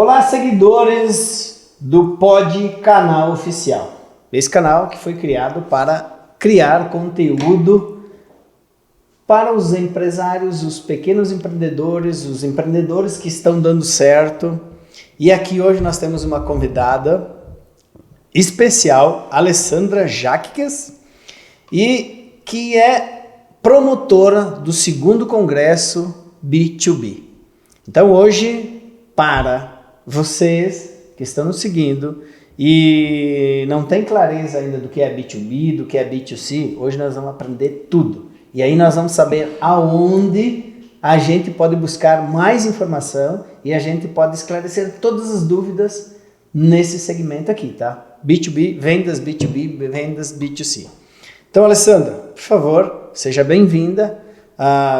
Olá, seguidores do Pod Canal Oficial. Esse canal que foi criado para criar conteúdo para os empresários, os pequenos empreendedores, os empreendedores que estão dando certo. E aqui hoje nós temos uma convidada especial, Alessandra Jaques, e que é promotora do 2º Congresso B2B. Então hoje, para vocês que estão nos seguindo e não tem clareza ainda do que é B2B, do que é B2C, hoje nós vamos aprender tudo. E aí nós vamos saber aonde a gente pode buscar mais informação e a gente pode esclarecer todas as dúvidas nesse segmento aqui, tá? B2B, vendas B2B, vendas B2C. Então, Alessandra, por favor, seja bem-vinda.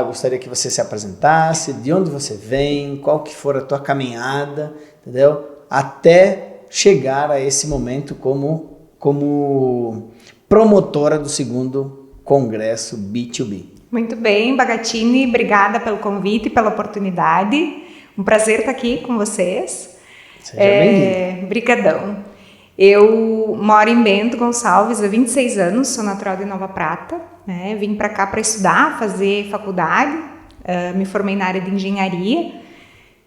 Gostaria que você se apresentasse, de onde você vem, qual que for a tua caminhada, entendeu? Até chegar a esse momento como promotora do 2º Congresso B2B. Muito bem, Bagatini, obrigada pelo convite e pela oportunidade. Um prazer estar aqui com vocês. Seja bem-vinda. Brigadão. Eu moro em Bento Gonçalves há 26 anos, sou natural de Nova Prata, né? Vim para cá para estudar, fazer faculdade, me formei na área de engenharia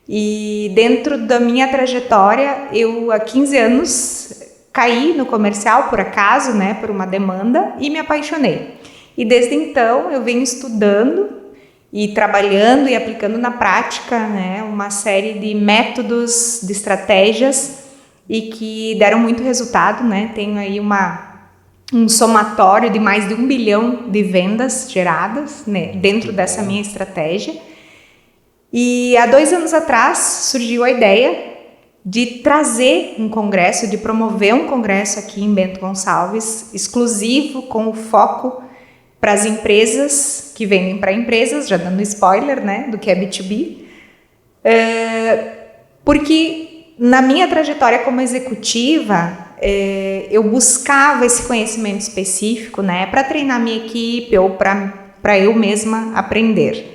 e dentro da minha trajetória, eu há 15 anos caí no comercial por acaso, né? Por uma demanda e me apaixonei. E desde então eu venho estudando e trabalhando e aplicando na prática, né? Uma série de métodos, de estratégias e que deram muito resultado, né? Tenho aí um somatório de mais de 1 bilhão de vendas geradas, né, dentro dessa minha estratégia. E há 2 anos atrás surgiu a ideia de trazer um congresso, de promover um congresso aqui em Bento Gonçalves, exclusivo, com o foco para as empresas que vendem para empresas, já dando spoiler, né, do que é B2B, porque na minha trajetória como executiva, eu buscava esse conhecimento específico, né, para treinar minha equipe ou para eu mesma aprender.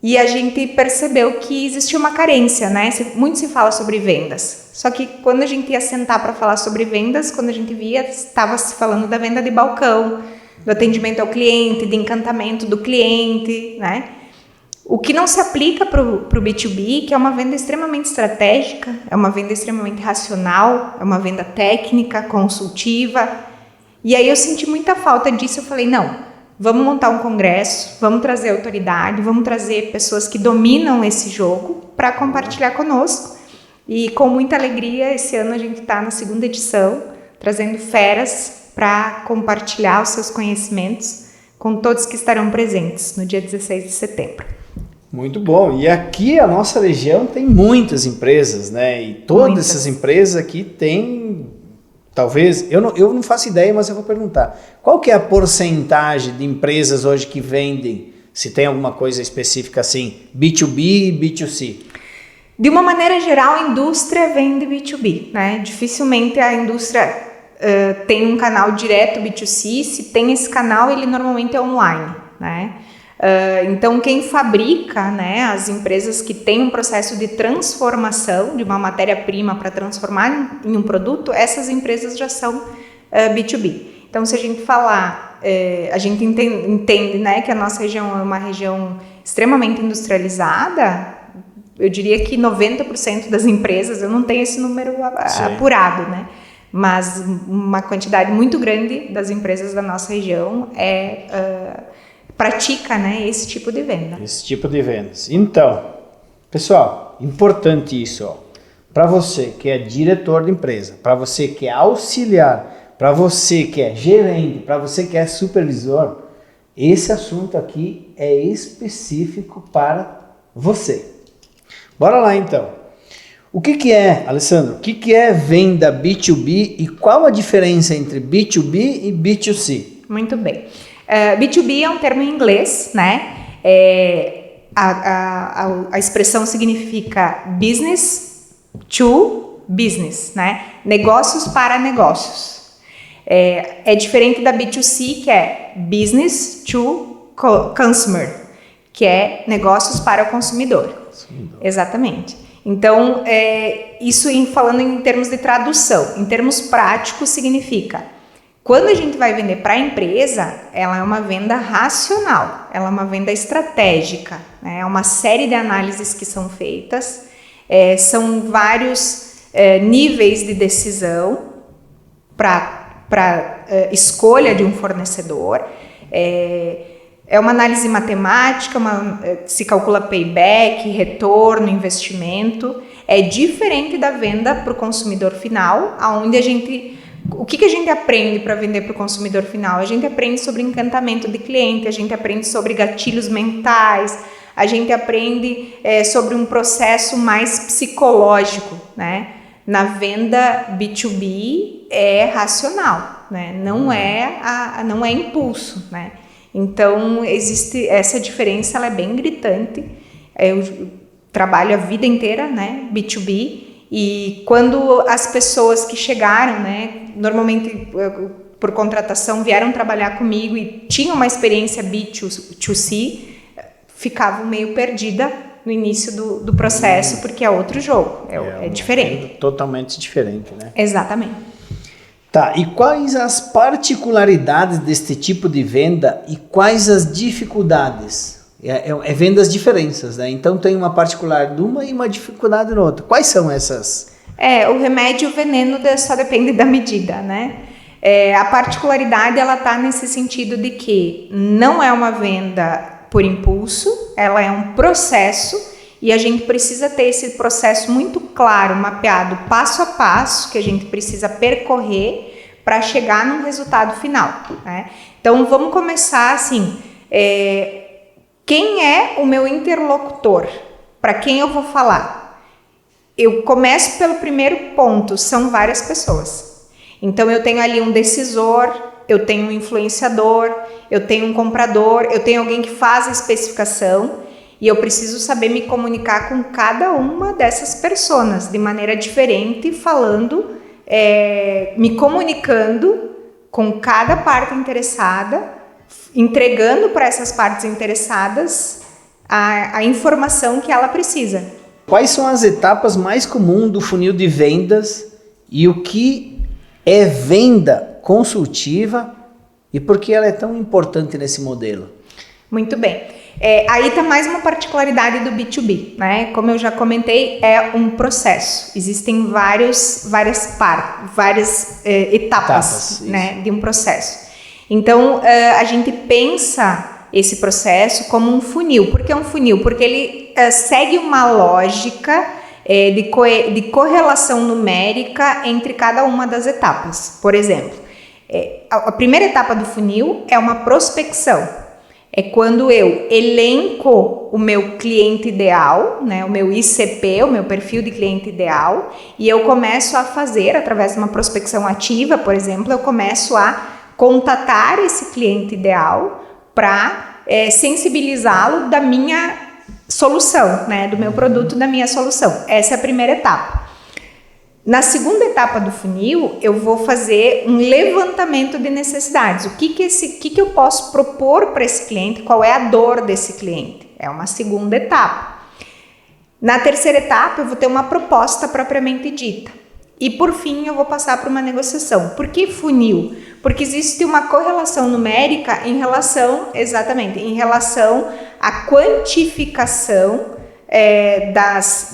E a gente percebeu que existia uma carência, né? Muito se fala sobre vendas. Só que quando a gente ia sentar para falar sobre vendas, quando a gente via, estava se falando da venda de balcão, do atendimento ao cliente, de encantamento do cliente, né? O que não se aplica para o B2B, que é uma venda extremamente estratégica, é uma venda extremamente racional, é uma venda técnica, consultiva. E aí eu senti muita falta disso, eu falei, não, vamos montar um congresso, vamos trazer autoridade, vamos trazer pessoas que dominam esse jogo para compartilhar conosco. E com muita alegria, esse ano a gente está na 2ª edição, trazendo feras para compartilhar os seus conhecimentos com todos que estarão presentes no dia 16 de setembro. Muito bom. E aqui a nossa região tem muitas empresas, né? E todas essas empresas aqui têm, talvez, eu não faço ideia, mas eu vou perguntar. Qual que é a porcentagem de empresas hoje que vendem, se tem alguma coisa específica assim, B2B e B2C? De uma maneira geral, a indústria vende B2B, né? Dificilmente a indústria tem um canal direto B2C. Se tem esse canal, ele normalmente é online, né? Então quem fabrica, né, as empresas que têm um processo de transformação de uma matéria-prima para transformar em um produto, essas empresas já são B2B. Então se a gente falar, a gente entende, né, que a nossa região é uma região extremamente industrializada. Eu diria que 90% das empresas, eu não tenho esse número apurado, né, mas uma quantidade muito grande das empresas da nossa região pratica, né, esse tipo de venda. Esse tipo de vendas. Então, pessoal, importante isso, ó. Para você que é diretor de empresa, para você que é auxiliar, para você que é gerente, para você que é supervisor, esse assunto aqui é específico para você. Bora lá então. O que é, Alessandro, o que é venda B2B e qual a diferença entre B2B e B2C? Muito bem. B2B é um termo em inglês, né? A expressão significa business to business, né? Negócios para negócios. É diferente da B2C, que é business to consumer, que é negócios para o consumidor. Exatamente. Então, isso falando em termos de tradução, em termos práticos significa, quando a gente vai vender para a empresa, ela é uma venda racional, ela é uma venda estratégica, né? É uma série de análises que são feitas, são vários níveis de decisão para escolha de um fornecedor. É uma análise matemática, se calcula payback, retorno, investimento. É diferente da venda para o consumidor final, onde o que a gente aprende para vender para o consumidor final? A gente aprende sobre encantamento de cliente, a gente aprende sobre gatilhos mentais, a gente aprende sobre um processo mais psicológico, né? Na venda B2B é racional, né? Não é impulso, né? Então, existe essa diferença, ela é bem gritante. Eu trabalho a vida inteira, né, B2B, e quando as pessoas que chegaram, né, normalmente por contratação, vieram trabalhar comigo e tinham uma experiência B2C, ficavam meio perdida no início do processo, porque é outro jogo, é diferente. Totalmente diferente, né? Exatamente. Tá, e quais as particularidades deste tipo de venda e quais as dificuldades? Vendas diferentes, né? Então tem uma particular de uma e uma dificuldade na outra. Quais são essas? O remédio e o veneno só depende da medida, né? A particularidade, ela tá nesse sentido de que não é uma venda por impulso, ela é um processo e a gente precisa ter esse processo muito claro, mapeado passo a passo, que a gente precisa percorrer para chegar num resultado final, né? Então vamos começar assim, quem é o meu interlocutor? Para quem eu vou falar? Eu começo pelo primeiro ponto, são várias pessoas. Então eu tenho ali um decisor, eu tenho um influenciador, eu tenho um comprador, eu tenho alguém que faz a especificação e eu preciso saber me comunicar com cada uma dessas pessoas de maneira diferente, falando, me comunicando com cada parte interessada, entregando para essas partes interessadas a informação que ela precisa. Quais são as etapas mais comuns do funil de vendas e o que é venda consultiva e por que ela é tão importante nesse modelo? Muito bem. Aí está mais uma particularidade do B2B, né? Como eu já comentei, é um processo. Existem várias etapas, né, de um processo. Então, a gente pensa esse processo como um funil. Por que um funil? Porque ele segue uma lógica de correlação numérica entre cada uma das etapas. Por exemplo, a primeira etapa do funil é uma prospecção. É quando eu elenco o meu cliente ideal, né, o meu ICP, o meu perfil de cliente ideal, e eu começo a fazer, através de uma prospecção ativa, por exemplo, eu começo a contatar esse cliente ideal para sensibilizá-lo da minha solução, né, do meu produto, da minha solução. Essa é a primeira etapa. Na segunda etapa do funil, eu vou fazer um levantamento de necessidades. O que eu posso propor para esse cliente? Qual é a dor desse cliente? É uma segunda etapa. Na terceira etapa, eu vou ter uma proposta propriamente dita. E por fim, eu vou passar para uma negociação. Por que funil? Porque existe uma correlação numérica em relação à quantificação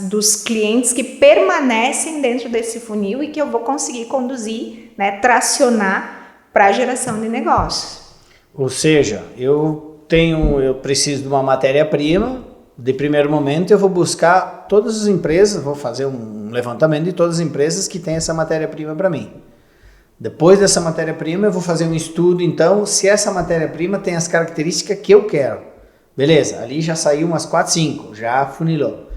dos clientes que permanecem dentro desse funil e que eu vou conseguir conduzir, né, tracionar para a geração de negócios. Ou seja, eu preciso de uma matéria-prima, de primeiro momento eu vou buscar todas as empresas, vou fazer um levantamento de todas as empresas que têm essa matéria-prima para mim. Depois dessa matéria-prima eu vou fazer um estudo, então, se essa matéria-prima tem as características que eu quero. Beleza, ali já saiu umas 4, 5, já funilou.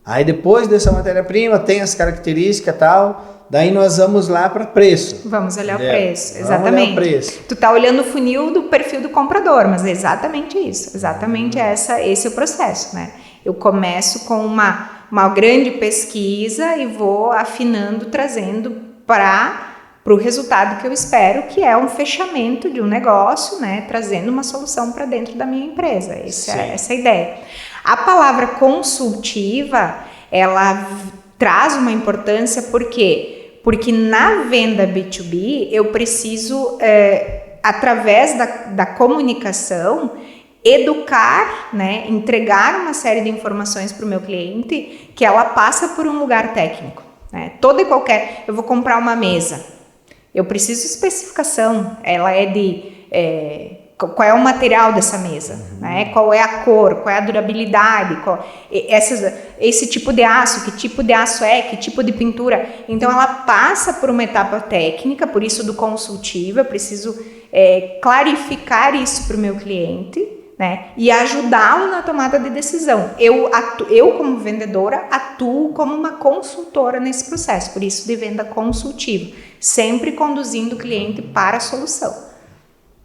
Aí depois dessa matéria-prima tem as características e tal, daí nós vamos lá para preço. Vamos olhar o preço, exatamente. Vamos olhar o preço. Tu tá olhando o funil do perfil do comprador, mas é exatamente isso, esse é o processo, né? Eu começo com uma grande pesquisa e vou afinando, trazendo para o resultado que eu espero, que é um fechamento de um negócio, né, trazendo uma solução para dentro da minha empresa. Essa é a ideia. A palavra consultiva, ela traz uma importância, por quê? Porque na venda B2B eu preciso, através da comunicação, educar, né, entregar uma série de informações para o meu cliente que ela passa por um lugar técnico. Né? Toda e qualquer, eu vou comprar uma mesa, eu preciso de especificação, ela é de... qual é o material dessa mesa, né? Qual é a cor, qual é a durabilidade, esse tipo de aço, que tipo de aço que tipo de pintura. Então ela passa por uma etapa técnica, por isso do consultivo, eu preciso clarificar isso para o meu cliente, né? E ajudá-lo na tomada de decisão. Eu como vendedora atuo como uma consultora nesse processo, por isso de venda consultiva, sempre conduzindo o cliente para a solução.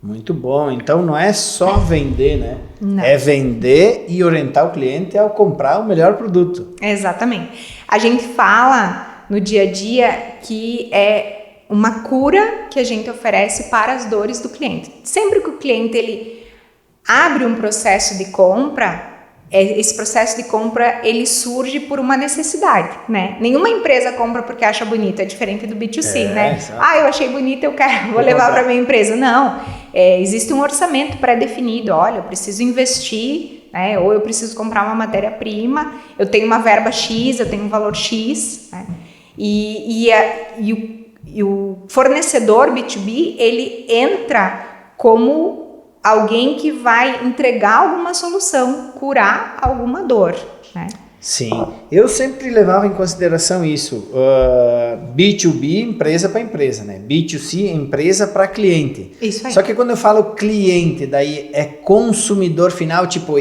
Muito bom. Então não é só vender, né? Não. É vender e orientar o cliente ao comprar o melhor produto. Exatamente. A gente fala no dia a dia que é uma cura que a gente oferece para as dores do cliente. Sempre que o cliente ele abre um processo de compra, esse processo de compra ele surge por uma necessidade, né? Nenhuma empresa compra porque acha bonito, é diferente do B2C, né? Exato. Eu achei bonito, vou levar para minha empresa. Não, existe um orçamento pré-definido. Olha, eu preciso investir, né? Ou eu preciso comprar uma matéria-prima, eu tenho uma verba X, eu tenho um valor X, né? E o fornecedor B2B, ele entra como alguém que vai entregar alguma solução, curar alguma dor, né? Sim, eu sempre levava em consideração isso, B2B, empresa para empresa, né? B2C, empresa para cliente. Isso aí. Só que quando eu falo cliente, daí é consumidor final, tipo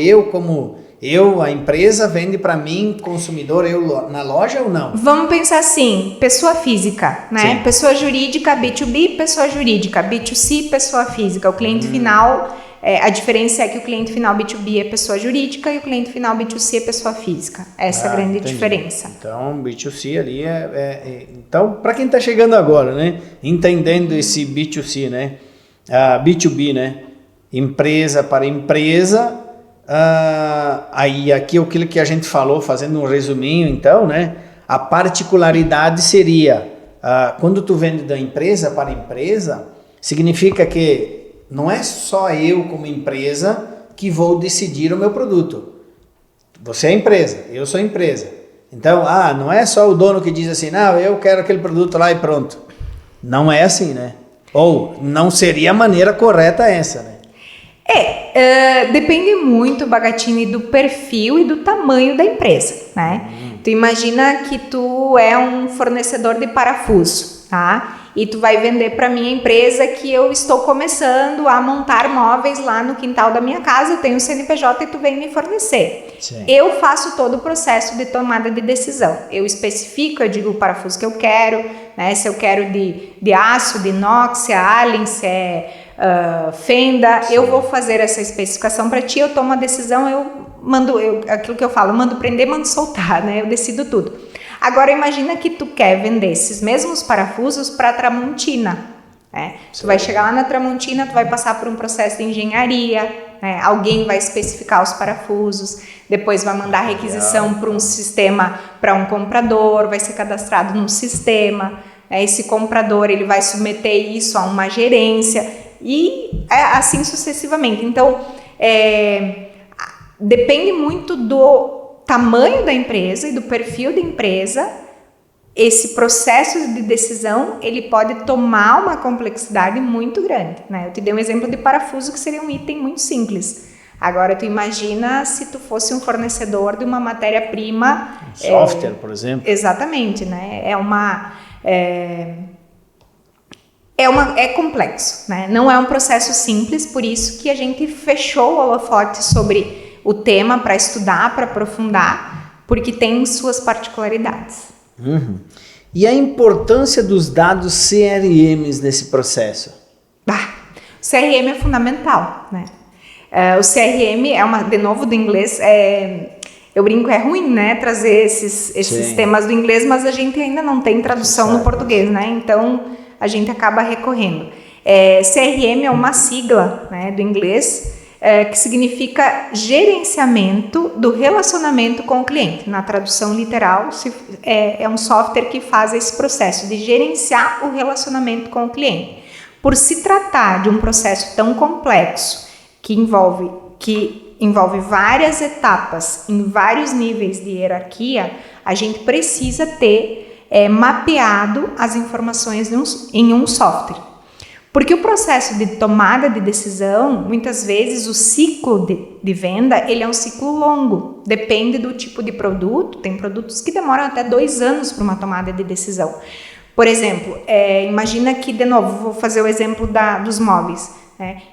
a empresa vende para mim, consumidor, eu na loja ou não? Vamos pensar assim, pessoa física, né? Sim. Pessoa jurídica, B2B, pessoa jurídica, B2C, pessoa física. O cliente final, a diferença é que o cliente final B2B é pessoa jurídica e o cliente final B2C é pessoa física. Essa é a grande diferença. Então, B2C ali então, para quem está chegando agora, né? Entendendo esse B2C, né? B2B, né? Empresa para empresa. Aí aqui aquilo que a gente falou, fazendo um resuminho então, né? A particularidade seria quando tu vende da empresa para empresa, significa que não é só eu como empresa que vou decidir o meu produto. Você é empresa, eu sou empresa. Então, não é só o dono que diz assim, não, eu quero aquele produto lá e pronto. Não é assim, né? Ou não seria a maneira correta essa, né? Depende muito, Bagatini, do perfil e do tamanho da empresa, né? Tu imagina que tu é um fornecedor de parafuso, tá? E tu vai vender para minha empresa que eu estou começando a montar móveis lá no quintal da minha casa, eu tenho um CNPJ e tu vem me fornecer. Sim. Eu faço todo o processo de tomada de decisão. Eu especifico, eu digo o parafuso que eu quero, né? Se eu quero de aço, de inox, se é Allen, se é fenda, sim. Eu vou fazer essa especificação para ti, eu tomo a decisão, aquilo que eu falo, mando prender, mando soltar, né? Eu decido tudo. Agora imagina que tu quer vender esses mesmos parafusos para Tramontina, né? Tu vai chegar lá na Tramontina, tu vai passar por um processo de engenharia, né? Alguém vai especificar os parafusos, depois vai mandar requisição para um sistema, para um comprador, vai ser cadastrado num sistema, né? Esse comprador ele vai submeter isso a uma gerência e assim sucessivamente. Então, depende muito do tamanho da empresa e do perfil da empresa. Esse processo de decisão, ele pode tomar uma complexidade muito grande, né? Eu te dei um exemplo de parafuso que seria um item muito simples. Agora, tu imagina se tu fosse um fornecedor de uma matéria-prima... software, por exemplo. Exatamente, né? É complexo, né? Não é um processo simples, por isso que a gente fechou o holofote sobre o tema para estudar, para aprofundar, porque tem suas particularidades. Uhum. E a importância dos dados CRMs nesse processo? O CRM é fundamental, né? O CRM de novo do inglês, eu brinco, é ruim, né, trazer esses temas do inglês, mas a gente ainda não tem tradução no português, né? Então a gente acaba recorrendo. CRM é uma sigla, né, do inglês, que significa gerenciamento do relacionamento com o cliente. Na tradução literal, é um software que faz esse processo de gerenciar o relacionamento com o cliente. Por se tratar de um processo tão complexo, que envolve várias etapas, em vários níveis de hierarquia, a gente precisa ter mapeado as informações em um software. Porque o processo de tomada de decisão, muitas vezes o ciclo de venda, ele é um ciclo longo. Depende do tipo de produto. Tem produtos que demoram até 2 anos para uma tomada de decisão. Por exemplo, imagina que, de novo, vou fazer o exemplo dos móveis.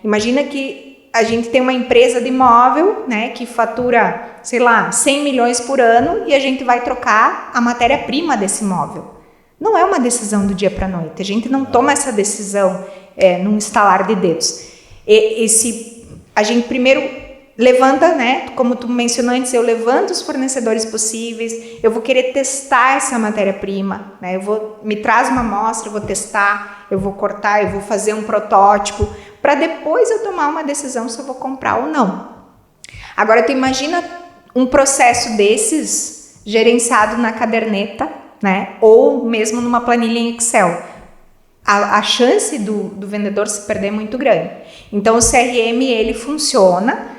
Imagina que a gente tem uma empresa de móvel, né, que fatura, sei lá, 100 milhões por ano e a gente vai trocar a matéria-prima desse móvel. Não é uma decisão do dia para a noite. A gente não toma essa decisão num estalar de dedos. A gente primeiro levanta, né? Como tu mencionou antes, eu levanto os fornecedores possíveis, eu vou querer testar essa matéria-prima, né? Me traz uma amostra, eu vou testar, eu vou cortar, eu vou fazer um protótipo, para depois eu tomar uma decisão se eu vou comprar ou não. Agora, tu imagina um processo desses gerenciado na caderneta, né? Ou mesmo numa planilha em Excel. A chance do vendedor se perder é muito grande. Então, o CRM, ele funciona,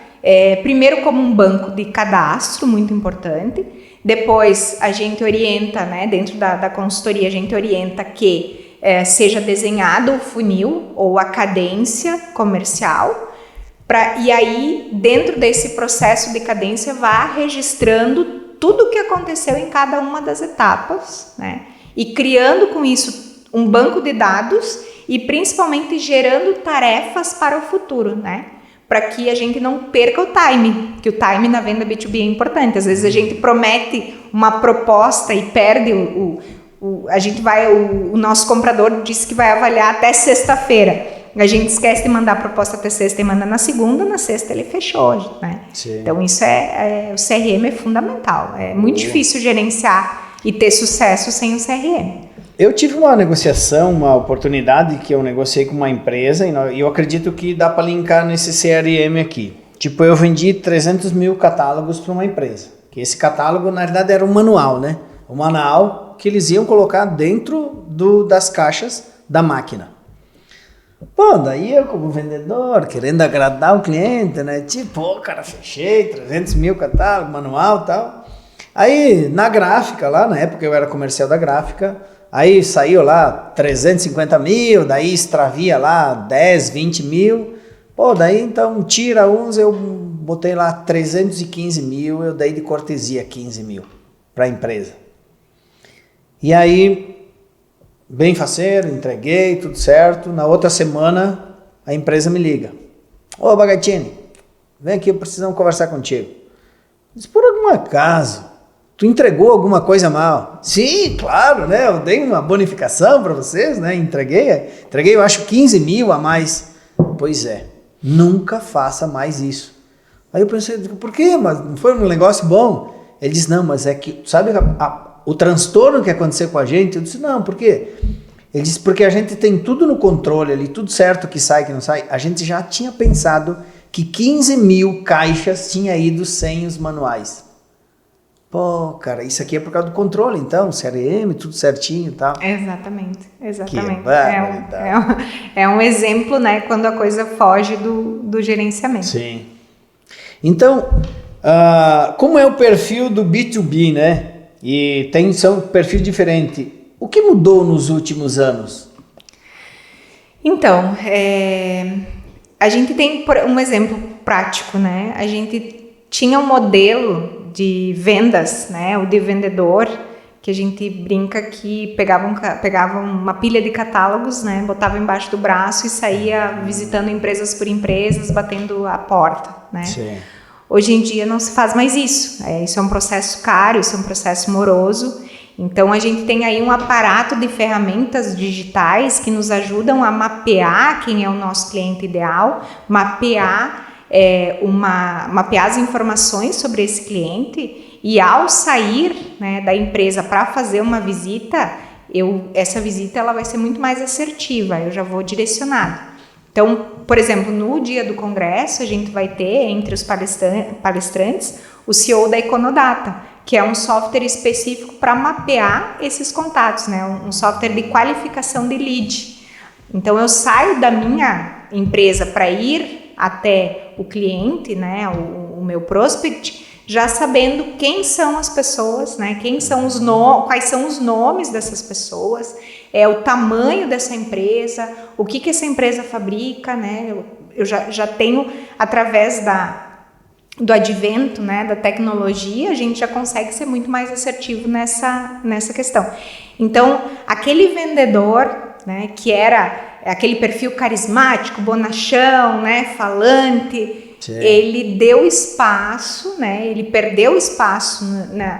primeiro como um banco de cadastro, muito importante. Depois, a gente orienta, né, dentro da consultoria, a gente orienta que seja desenhado o funil ou a cadência comercial. E aí, dentro desse processo de cadência, vá registrando tudo o que aconteceu em cada uma das etapas, né? E criando com isso um banco de dados e principalmente gerando tarefas para o futuro, né? Para que a gente não perca o time, que o time na venda B2B é importante. Às vezes a gente promete uma proposta e perde o nosso comprador disse que vai avaliar até sexta-feira. A gente esquece de mandar a proposta até sexta e manda na segunda, na sexta ele fechou, né? Sim. Então isso o CRM é fundamental. É muito difícil gerenciar e ter sucesso sem o CRM. Eu tive uma negociação, uma oportunidade que eu negociei com uma empresa e eu acredito que dá para linkar nesse CRM aqui. Tipo, eu vendi 300 mil catálogos para uma empresa. Que esse catálogo, na verdade, era um manual, né? Um manual que eles iam colocar dentro das caixas da máquina. Pô, daí eu como vendedor, querendo agradar o cliente, né? Tipo, cara, fechei 300 mil catálogos, manual e tal. Aí, na gráfica lá, na época eu era comercial da gráfica, aí saiu lá 350 mil, daí extravia lá 10, 20 mil. Pô, daí então tira uns, eu botei lá 315 mil, eu dei de cortesia 15 mil para a empresa. E aí, bem faceiro, entreguei, tudo certo. Na outra semana, a empresa me liga. Ô, Bagatini, vem aqui, precisamos conversar contigo. Diz, por algum acaso, tu entregou alguma coisa mal? Sim, claro, né? Eu dei uma bonificação para vocês, né? Entreguei, eu acho 15 mil a mais. Pois é, nunca faça mais isso. Aí eu pensei, por quê? Mas não foi um negócio bom? Ele disse, não, mas é que, sabe o transtorno que aconteceu com a gente? Eu disse, não, por quê? Ele disse, porque a gente tem tudo no controle ali, tudo certo que sai, que não sai. A gente já tinha pensado que 15 mil caixas tinha ido sem os manuais. Pô, cara, isso aqui é por causa do controle, então, CRM, tudo certinho e tal. Exatamente. É um exemplo, né, quando a coisa foge do gerenciamento. Sim. Então, como é o perfil do B2B, né? E são um perfil diferente. O que mudou nos últimos anos? Então, a gente tem um exemplo prático, né? A gente tinha um modelo de vendas, né? O de vendedor, que a gente brinca que pegava uma pilha de catálogos, né? Botava embaixo do braço e saía visitando empresas por empresas, batendo a porta, né? Sim. Hoje em dia não se faz mais isso. Isso é um processo caro, isso é um processo moroso. Então, a gente tem aí um aparato de ferramentas digitais que nos ajudam a mapear quem é o nosso cliente ideal, mapear as informações sobre esse cliente e, ao sair, né, da empresa para fazer uma visita, essa visita ela vai ser muito mais assertiva, eu já vou direcionado. Então, por exemplo, no dia do congresso, a gente vai ter, entre os palestrantes, o CEO da Econodata, que é um software específico para mapear esses contatos, né? Um software de qualificação de lead. Então, eu saio da minha empresa para ir até o cliente, né? O meu prospect, já sabendo quem são as pessoas, né? Quais são os nomes dessas pessoas, o tamanho dessa empresa, o que essa empresa fabrica, né? Eu já tenho, através do advento, né, da tecnologia, a gente já consegue ser muito mais assertivo nessa questão. Então, aquele vendedor, né, que era aquele perfil carismático, bonachão, né, falante, sim, ele deu espaço, né, ele perdeu espaço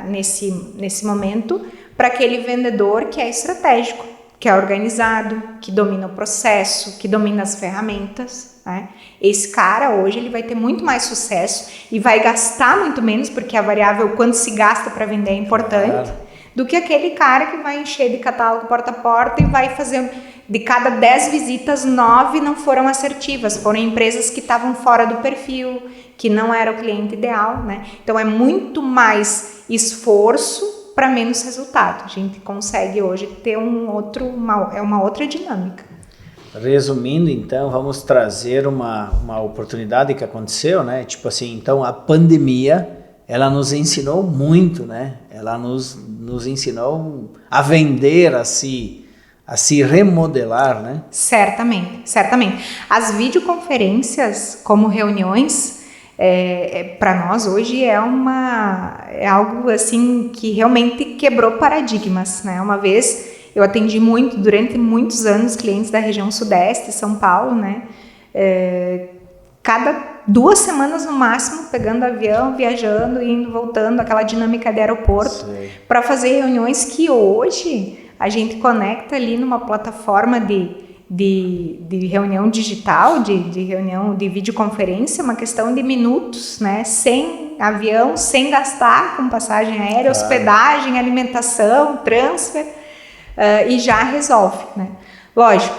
nesse momento para aquele vendedor que é estratégico, que é organizado, que domina o processo, que domina as ferramentas, né? Esse cara hoje ele vai ter muito mais sucesso e vai gastar muito menos, porque a variável quanto se gasta para vender é importante, claro, do que aquele cara que vai encher de catálogo porta a porta e vai fazer, de cada 10 visitas, 9 não foram assertivas, foram empresas que estavam fora do perfil, que não era o cliente ideal, né? Então é muito mais esforço para menos resultado. A gente consegue hoje ter uma outra dinâmica. Resumindo, então, vamos trazer uma oportunidade que aconteceu, né? Tipo assim, então a pandemia, ela nos ensinou muito, né? Ela nos ensinou a vender, a se remodelar, né? Certamente. As videoconferências como reuniões, para nós hoje é algo assim que realmente quebrou paradigmas, né? Uma vez eu atendi durante muitos anos, clientes da região sudeste, São Paulo, né? Cada 2 semanas no máximo, pegando avião, viajando, indo, voltando, aquela dinâmica de aeroporto, para fazer reuniões que hoje a gente conecta ali numa plataforma de reunião digital, de reunião de videoconferência, uma questão de minutos, né? Sem avião, sem gastar com passagem aérea, hospedagem, alimentação, transfer, e já resolve, né? Lógico,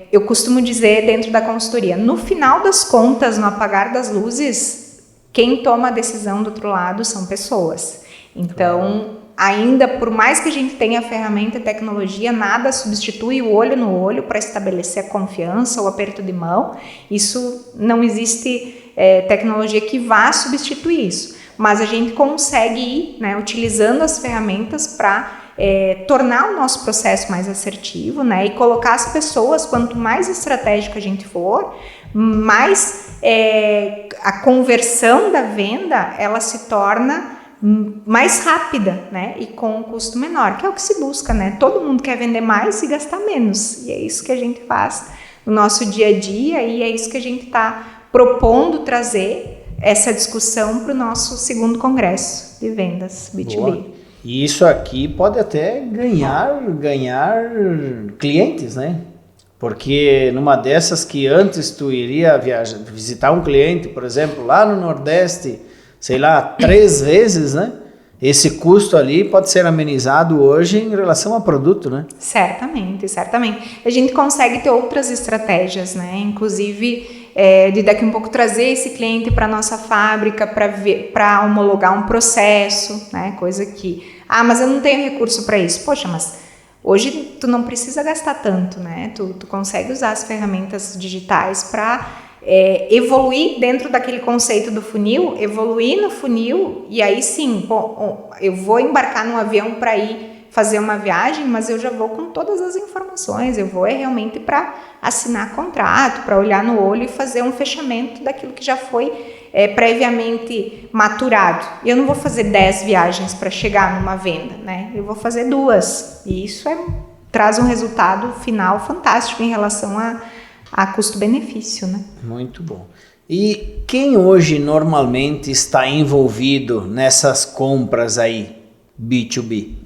eu costumo dizer dentro da consultoria, no final das contas, no apagar das luzes, quem toma a decisão do outro lado são pessoas. Então, ainda por mais que a gente tenha ferramenta e tecnologia, nada substitui o olho no olho para estabelecer a confiança, o aperto de mão. Isso não existe tecnologia que vá substituir isso. Mas a gente consegue ir, né, utilizando as ferramentas para tornar o nosso processo mais assertivo, né, e colocar as pessoas, quanto mais estratégico a gente for, mais a conversão da venda ela se torna mais rápida, né, e com um custo menor, que é o que se busca, né? Todo mundo quer vender mais e gastar menos, e é isso que a gente faz no nosso dia a dia, e é isso que a gente está propondo trazer essa discussão para o nosso segundo congresso de vendas B2B. Boa. E isso aqui pode até ganhar clientes, né? Porque numa dessas que antes tu iria visitar um cliente, por exemplo, lá no Nordeste, sei lá, 3 vezes, né? Esse custo ali pode ser amenizado hoje em relação a produto, né? Certamente. A gente consegue ter outras estratégias, né? Inclusive, de daqui um pouco trazer esse cliente para a nossa fábrica para homologar um processo, né? Coisa que, mas eu não tenho recurso para isso. Poxa, mas hoje tu não precisa gastar tanto, né? Tu consegue usar as ferramentas digitais para evoluir dentro daquele conceito do funil, evoluir no funil, e aí sim, eu vou embarcar num avião para ir fazer uma viagem, mas eu já vou com todas as informações, eu vou realmente para assinar contrato, para olhar no olho e fazer um fechamento daquilo que já foi previamente maturado. E eu não vou fazer 10 viagens para chegar numa venda, né? Eu vou fazer 2, e isso traz um resultado final fantástico em relação a custo-benefício, né? Muito bom. E quem hoje normalmente está envolvido nessas compras aí, B2B?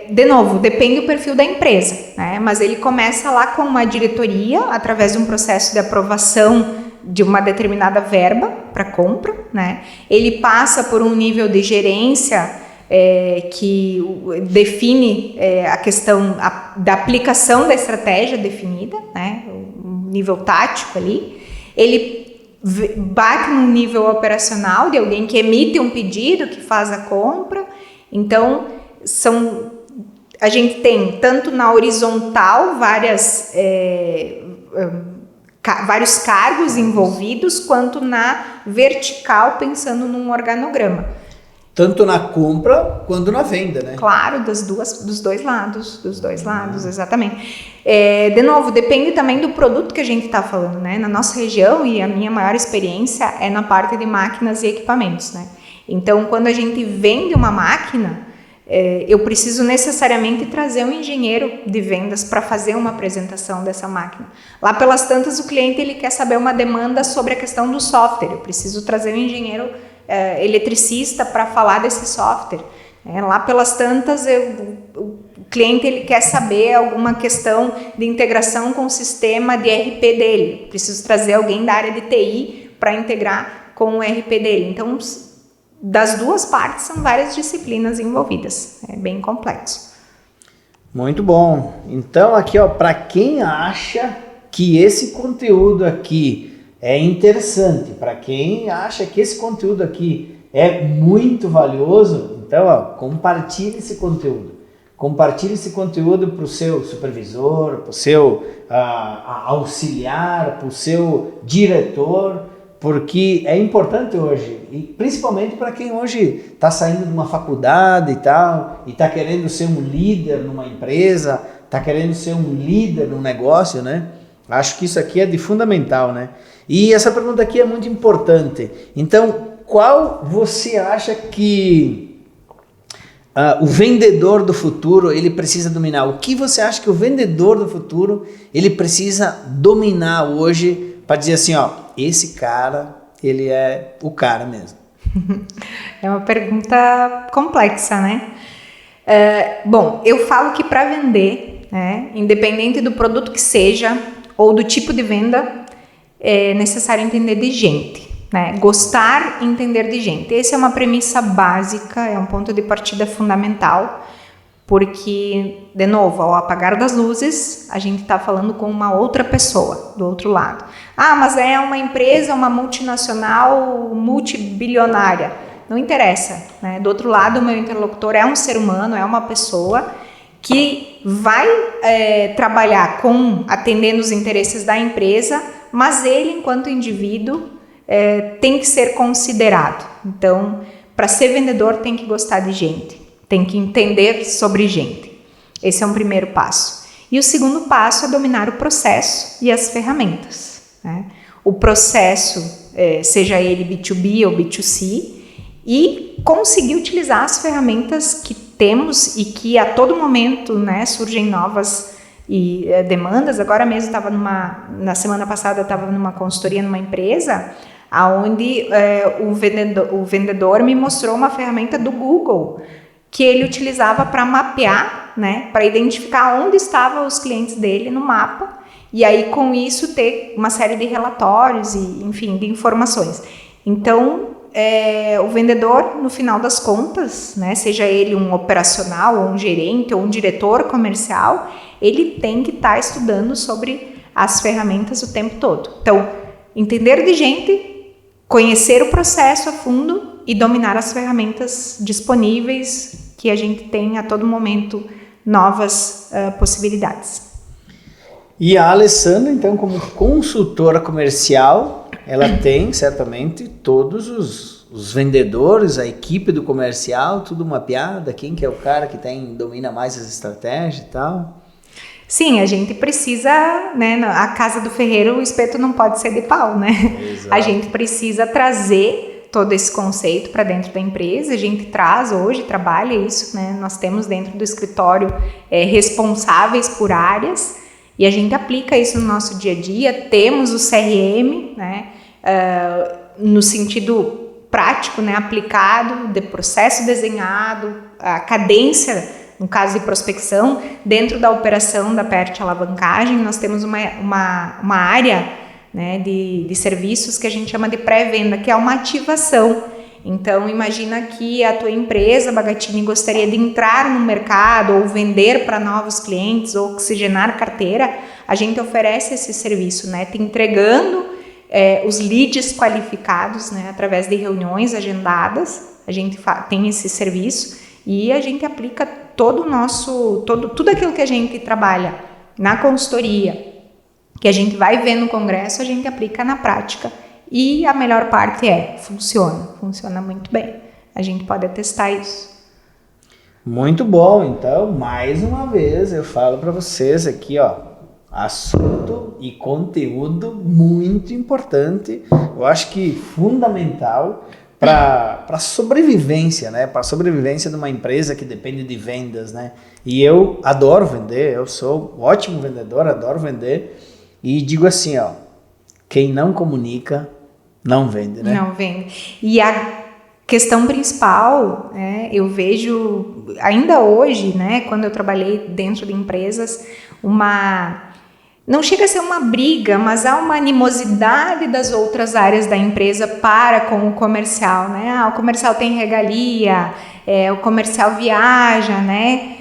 De novo, depende do perfil da empresa, né? Mas ele começa lá com uma diretoria, através de um processo de aprovação de uma determinada verba para compra, né? Ele passa por um nível de gerência que define a questão da aplicação da estratégia definida, né, o nível tático ali. Ele bate no nível operacional de alguém que emite um pedido, que faz a compra. Então, a gente tem tanto na horizontal vários cargos envolvidos, quanto na vertical, pensando num organograma. Tanto na compra quanto na venda, né? Claro, dos dois lados, exatamente. De novo, depende também do produto que a gente está falando, né? Na nossa região, e a minha maior experiência é na parte de máquinas e equipamentos, né? Então, quando a gente vende uma máquina, eu preciso necessariamente trazer um engenheiro de vendas para fazer uma apresentação dessa máquina. Lá pelas tantas, o cliente ele quer saber uma demanda sobre a questão do software. Eu preciso trazer um engenheiro eletricista para falar desse software. Lá pelas tantas, o cliente ele quer saber alguma questão de integração com o sistema de RP dele. Preciso trazer alguém da área de TI para integrar com o RP dele. Então, das duas partes, são várias disciplinas envolvidas. É bem complexo. Muito bom. Então, aqui, para quem acha que esse conteúdo aqui é interessante, para quem acha que esse conteúdo aqui é muito valioso, então, compartilhe esse conteúdo. Compartilhe esse conteúdo para o seu supervisor, para o seu auxiliar, para o seu diretor, porque é importante hoje, e principalmente para quem hoje está saindo de uma faculdade e tal, e está querendo ser um líder numa empresa, está querendo ser um líder num negócio, né? Acho que isso aqui é de fundamental, né? E essa pergunta aqui é muito importante. Então, qual você acha que o vendedor do futuro ele precisa dominar? O que você acha que o vendedor do futuro ele precisa dominar hoje para dizer assim, esse cara, ele é o cara mesmo? É uma pergunta complexa, né? Bom, eu falo que para vender, né, independente do produto que seja ou do tipo de venda, é necessário entender de gente, né? Gostar e entender de gente. Essa é uma premissa básica, é um ponto de partida fundamental, porque, de novo, ao apagar das luzes, a gente está falando com uma outra pessoa do outro lado. Mas é uma empresa, uma multinacional, multibilionária. Não interessa, né? Do outro lado, o meu interlocutor é um ser humano, é uma pessoa que vai trabalhar atendendo os interesses da empresa, mas ele, enquanto indivíduo, tem que ser considerado. Então, para ser vendedor, tem que gostar de gente, tem que entender sobre gente. Esse é um primeiro passo. E o segundo passo é dominar o processo e as ferramentas, né? O processo, seja ele B2B ou B2C, e conseguir utilizar as ferramentas que temos e que a todo momento, né, surgem novas demandas. Agora mesmo na semana passada eu estava numa consultoria numa empresa onde o vendedor me mostrou uma ferramenta do Google que ele utilizava para mapear, né, para identificar onde estavam os clientes dele no mapa, e aí com isso ter uma série de relatórios e, enfim, de informações. Então, o vendedor, no final das contas, né, seja ele um operacional, ou um gerente, ou um diretor comercial, ele tem que estar estudando sobre as ferramentas o tempo todo. Então, entender de gente, conhecer o processo a fundo e dominar as ferramentas disponíveis, que a gente tem a todo momento novas possibilidades. E a Alessandra, então, como consultora comercial, ela tem certamente todos os vendedores, a equipe do comercial, tudo mapeado, quem que é o cara que domina mais as estratégias e tal. Sim, a gente precisa, né, a casa do ferreiro, o espeto não pode ser de pau, né? Exato. A gente precisa trazer todo esse conceito para dentro da empresa, a gente traz hoje, trabalha isso, né? Nós temos dentro do escritório responsáveis por áreas, e a gente aplica isso no nosso dia a dia. Temos o CRM, né, no sentido prático, né, aplicado, de processo desenhado, a cadência, no caso de prospecção, dentro da operação da PERT Alavancagem, nós temos uma área, né, de serviços que a gente chama de pré-venda, que é uma ativação. Então, imagina que a tua empresa, Bagatini, gostaria de entrar no mercado ou vender para novos clientes ou oxigenar carteira, a gente oferece esse serviço, né? Te entregando os leads qualificados, né? Através de reuniões agendadas, a gente tem esse serviço e a gente aplica tudo aquilo que a gente trabalha na consultoria, que a gente vai ver no congresso, a gente aplica na prática. E a melhor parte funciona muito bem. A gente pode atestar isso. Muito bom, então, mais uma vez eu falo para vocês aqui, ó, assunto e conteúdo muito importante, eu acho que fundamental para a sobrevivência, né? Para a sobrevivência de uma empresa que depende de vendas, né? E eu adoro vender, eu sou um ótimo vendedor, adoro vender e digo assim, ó, quem não comunica não vende, né? Não vende. E a questão principal, eu vejo ainda hoje, né, quando eu trabalhei dentro de empresas, não chega a ser uma briga, mas há uma animosidade das outras áreas da empresa para com o comercial, né? O comercial tem regalia, o comercial viaja, né?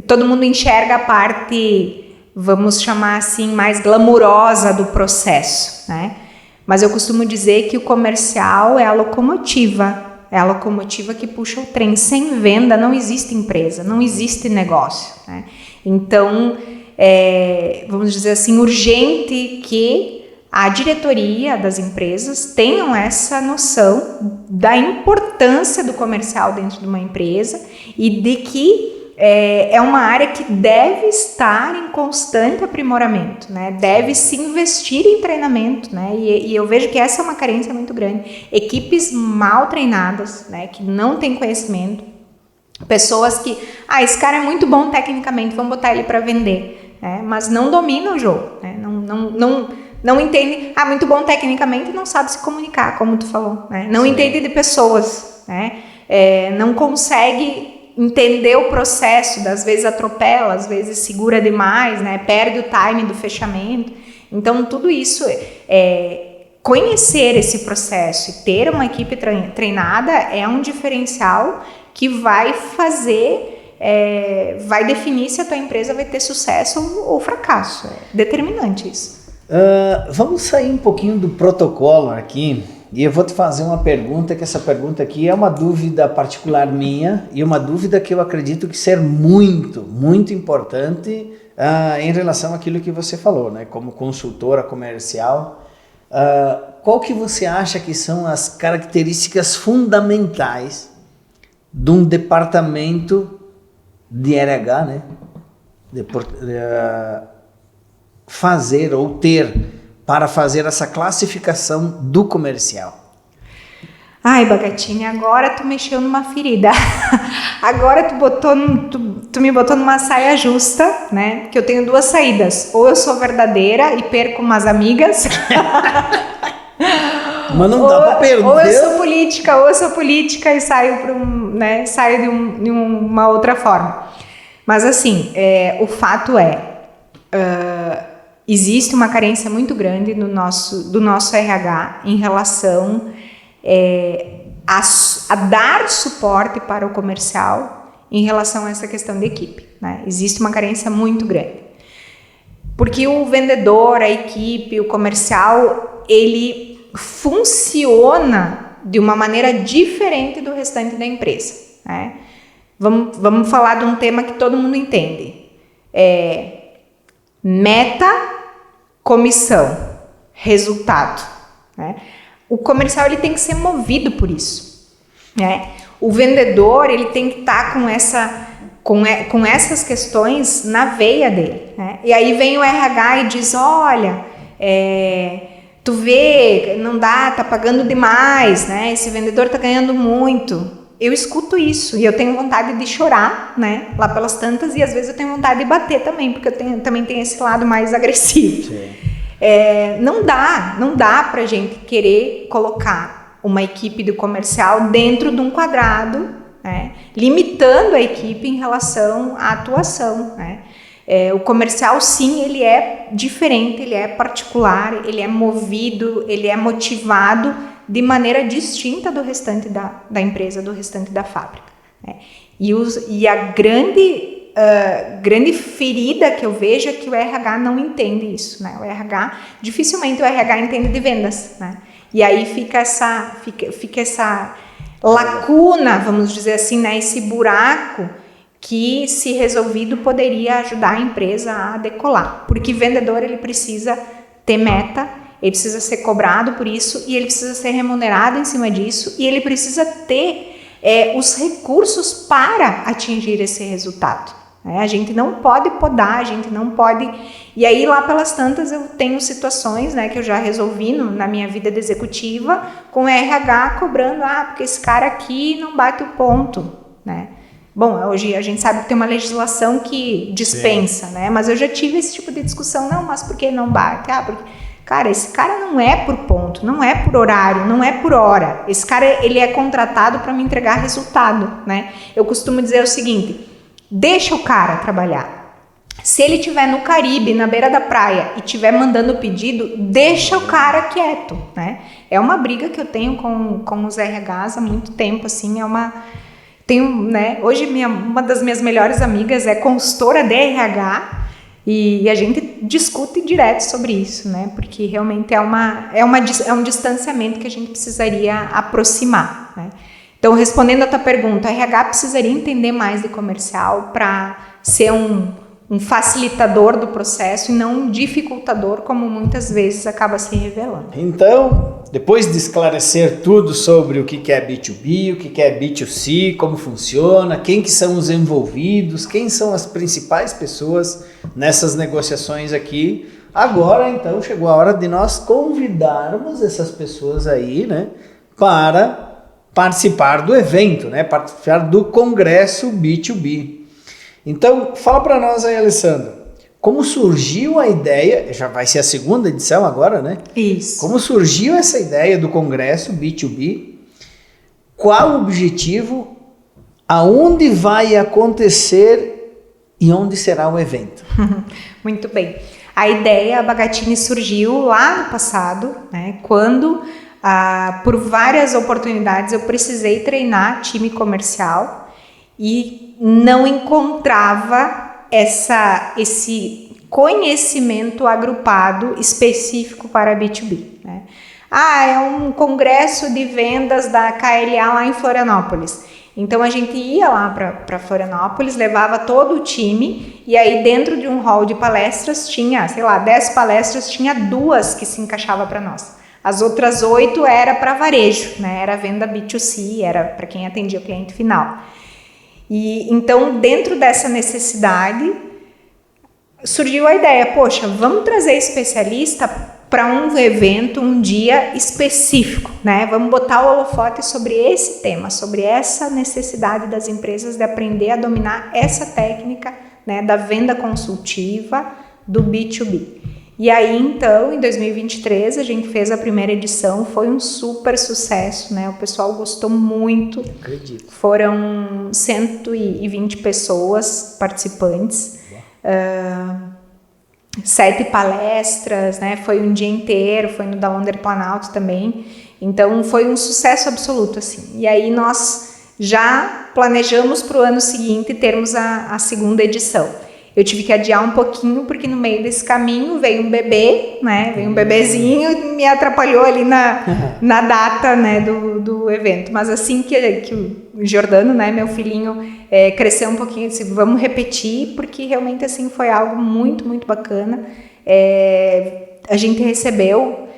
Todo mundo enxerga a parte, vamos chamar assim, mais glamurosa do processo, né? Mas eu costumo dizer que o comercial é a locomotiva que puxa o trem. Sem venda não existe empresa, não existe negócio, né? Então, vamos dizer assim, urgente que a diretoria das empresas tenham essa noção da importância do comercial dentro de uma empresa e de que é uma área que deve estar em constante aprimoramento, né? Deve se investir em treinamento, né? E eu vejo que essa é uma carência muito grande. Equipes mal treinadas, né? Que não têm conhecimento. Pessoas que, esse cara é muito bom tecnicamente, vamos botar ele para vender, né? Mas não domina o jogo, né? Não entende, muito bom tecnicamente e não sabe se comunicar, como tu falou, né? Não entende de pessoas, né? Não consegue entender o processo, às vezes atropela, às vezes segura demais, né? Perde o time do fechamento. Então, tudo isso, conhecer esse processo e ter uma equipe treinada é um diferencial que vai fazer, vai definir se a tua empresa vai ter sucesso ou fracasso. É determinante isso. Vamos sair um pouquinho do protocolo aqui. E eu vou te fazer uma pergunta, que essa pergunta aqui é uma dúvida particular minha e uma dúvida que eu acredito que ser muito, muito importante em relação àquilo que você falou, né? Como consultora comercial, qual que você acha que são as características fundamentais de um departamento de RH, né? Fazer ou ter para fazer essa classificação do comercial? Bagatini, agora tu mexeu numa ferida. Agora tu me botou numa saia justa, né? Que eu tenho duas saídas. Ou eu sou verdadeira e perco umas amigas. Mas não dá pra perder. Ou eu sou política e saio saio de uma outra forma. Mas assim, o fato existe uma carência muito grande do nosso RH em relação a dar suporte para o comercial em relação a essa questão de equipe, né? Existe uma carência muito grande. Porque o vendedor, a equipe, o comercial, ele funciona de uma maneira diferente do restante da empresa, né? Vamos falar de um tema que todo mundo entende. Meta, comissão, resultado, né? O comercial ele tem que ser movido por isso, né? O vendedor ele tem que estar com essas questões na veia dele, né? E aí vem o RH e diz, olha, tu vê, não dá, tá pagando demais, né? Esse vendedor tá ganhando muito. Eu escuto isso e eu tenho vontade de chorar, né? Lá pelas tantas, e às vezes eu tenho vontade de bater também, porque também tenho esse lado mais agressivo. Não dá pra gente querer colocar uma equipe do comercial dentro de um quadrado, né? Limitando a equipe em relação à atuação, né? O comercial, sim, ele é diferente, ele é particular, ele é movido, ele é motivado de maneira distinta do restante da empresa, do restante da fábrica, né? E a grande ferida que eu vejo é que o RH não entende isso, né? Dificilmente o RH entende de vendas, né? E aí fica essa lacuna, vamos dizer assim, né? Esse buraco que, se resolvido, poderia ajudar a empresa a decolar. Porque vendedor, ele precisa ter meta, ele precisa ser cobrado por isso, e ele precisa ser remunerado em cima disso, e ele precisa ter os recursos para atingir esse resultado. A gente não pode podar, a gente não pode... E aí, lá pelas tantas, eu tenho situações, né, que eu já resolvi na minha vida de executiva, com o RH cobrando, porque esse cara aqui não bate o ponto, né? Bom, hoje a gente sabe que tem uma legislação que dispensa, né? Mas eu já tive esse tipo de discussão. Não, mas por que não bate? Porque... Cara, esse cara não é por ponto, não é por horário, não é por hora. Esse cara, ele é contratado para me entregar resultado, né? Eu costumo dizer o seguinte: deixa o cara trabalhar. Se ele estiver no Caribe, na beira da praia, e estiver mandando pedido, deixa o cara quieto, né? É uma briga que eu tenho com os RHs há muito tempo, assim, né? Hoje uma das minhas melhores amigas é consultora de RH, e a gente discute direto sobre isso, né? Porque realmente é um distanciamento que a gente precisaria aproximar, né? Então, respondendo a tua pergunta, a RH precisaria entender mais de comercial para ser um facilitador do processo e não um dificultador, como muitas vezes acaba se revelando. Então, depois de esclarecer tudo sobre o que é B2B, o que é B2C, como funciona, quem que são os envolvidos, quem são as principais pessoas nessas negociações aqui, agora então chegou a hora de nós convidarmos essas pessoas aí, né, para participar do evento, né, participar do Congresso B2B. Então, fala para nós aí, Alessandra, como surgiu a ideia, já vai ser a segunda edição agora, né? Isso. Como surgiu essa ideia do Congresso B2B, qual o objetivo, aonde vai acontecer e onde será o evento? Muito bem. A ideia, a Bagatini, surgiu lá no passado, né, quando, por várias oportunidades, eu precisei treinar time comercial e não encontrava esse conhecimento agrupado específico para B2B, né? É um congresso de vendas da KLA lá em Florianópolis. Então a gente ia lá para Florianópolis, levava todo o time, e aí dentro de um hall de palestras tinha, 10 palestras, tinha 2 que se encaixava para nós. As outras 8 era para varejo, né? Era venda B2C, era para quem atendia o cliente final. E então, dentro dessa necessidade, surgiu a ideia, poxa, vamos trazer especialista para um evento, um dia específico, né? Vamos botar o holofote sobre esse tema, sobre essa necessidade das empresas de aprender a dominar essa técnica, né, da venda consultiva do B2B. E aí, então, em 2023, a gente fez a primeira edição, foi um super sucesso, né? O pessoal gostou muito. Acredito. Foram 120 pessoas participantes, 7 palestras, né? Foi um dia inteiro, foi no da Wonder Planalto também. Então, foi um sucesso absoluto, assim. E aí, nós já planejamos para o ano seguinte termos a segunda edição. Eu tive que adiar um pouquinho, porque no meio desse caminho veio um bebê, né? Veio um bebezinho e me atrapalhou ali na data, né, do evento. Mas assim que o Jordano, né, meu filhinho, cresceu um pouquinho, eu disse, vamos repetir, porque realmente assim foi algo muito, muito bacana. A gente recebeu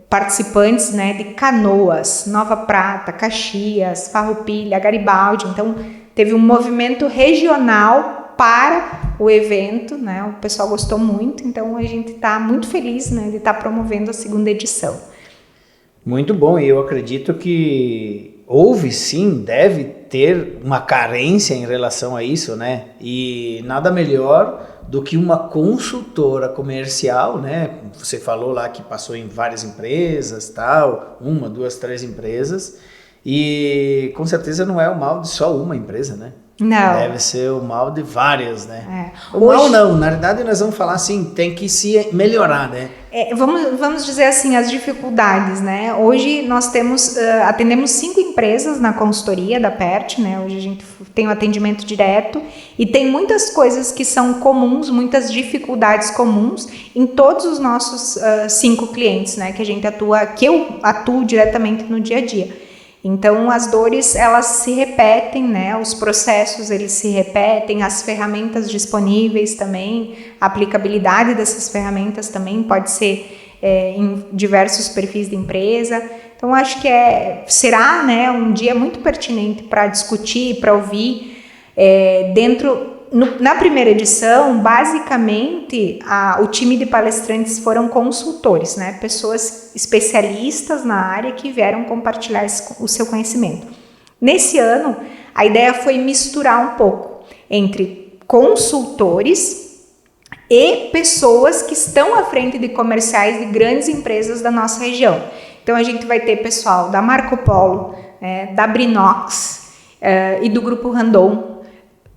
participantes, né, de Canoas, Nova Prata, Caxias, Farroupilha, Garibaldi. Então teve um movimento regional para o evento, né? O pessoal gostou muito, então a gente está muito feliz, né, de estar promovendo a segunda edição. Muito bom, e eu acredito que houve sim, deve ter uma carência em relação a isso, né? E nada melhor do que uma consultora comercial, né? Você falou lá que passou em várias empresas, tal, 1, 2, 3 empresas, e com certeza não é o mal de só uma empresa, né? Não. Deve ser o mal de várias, né? É. O mal não, na verdade nós vamos falar assim, tem que se melhorar, né? Vamos dizer assim, as dificuldades, né? Hoje nós atendemos 5 empresas na consultoria da PERT, né? Hoje a gente tem o atendimento direto e tem muitas coisas que são comuns, muitas dificuldades comuns em todos os nossos 5 clientes, né? Que eu atuo diretamente no dia a dia. Então, as dores, elas se repetem, né? Os processos, eles se repetem, as ferramentas disponíveis também, a aplicabilidade dessas ferramentas também pode ser em diversos perfis de empresa. Então, acho que será, né, um dia muito pertinente para discutir, para ouvir. Na primeira edição, basicamente, o time de palestrantes foram consultores, né? Pessoas especialistas na área que vieram compartilhar o seu conhecimento. Nesse ano, a ideia foi misturar um pouco entre consultores e pessoas que estão à frente de comerciais de grandes empresas da nossa região. Então, a gente vai ter pessoal da Marco Polo, da Brinox e do Grupo Randon,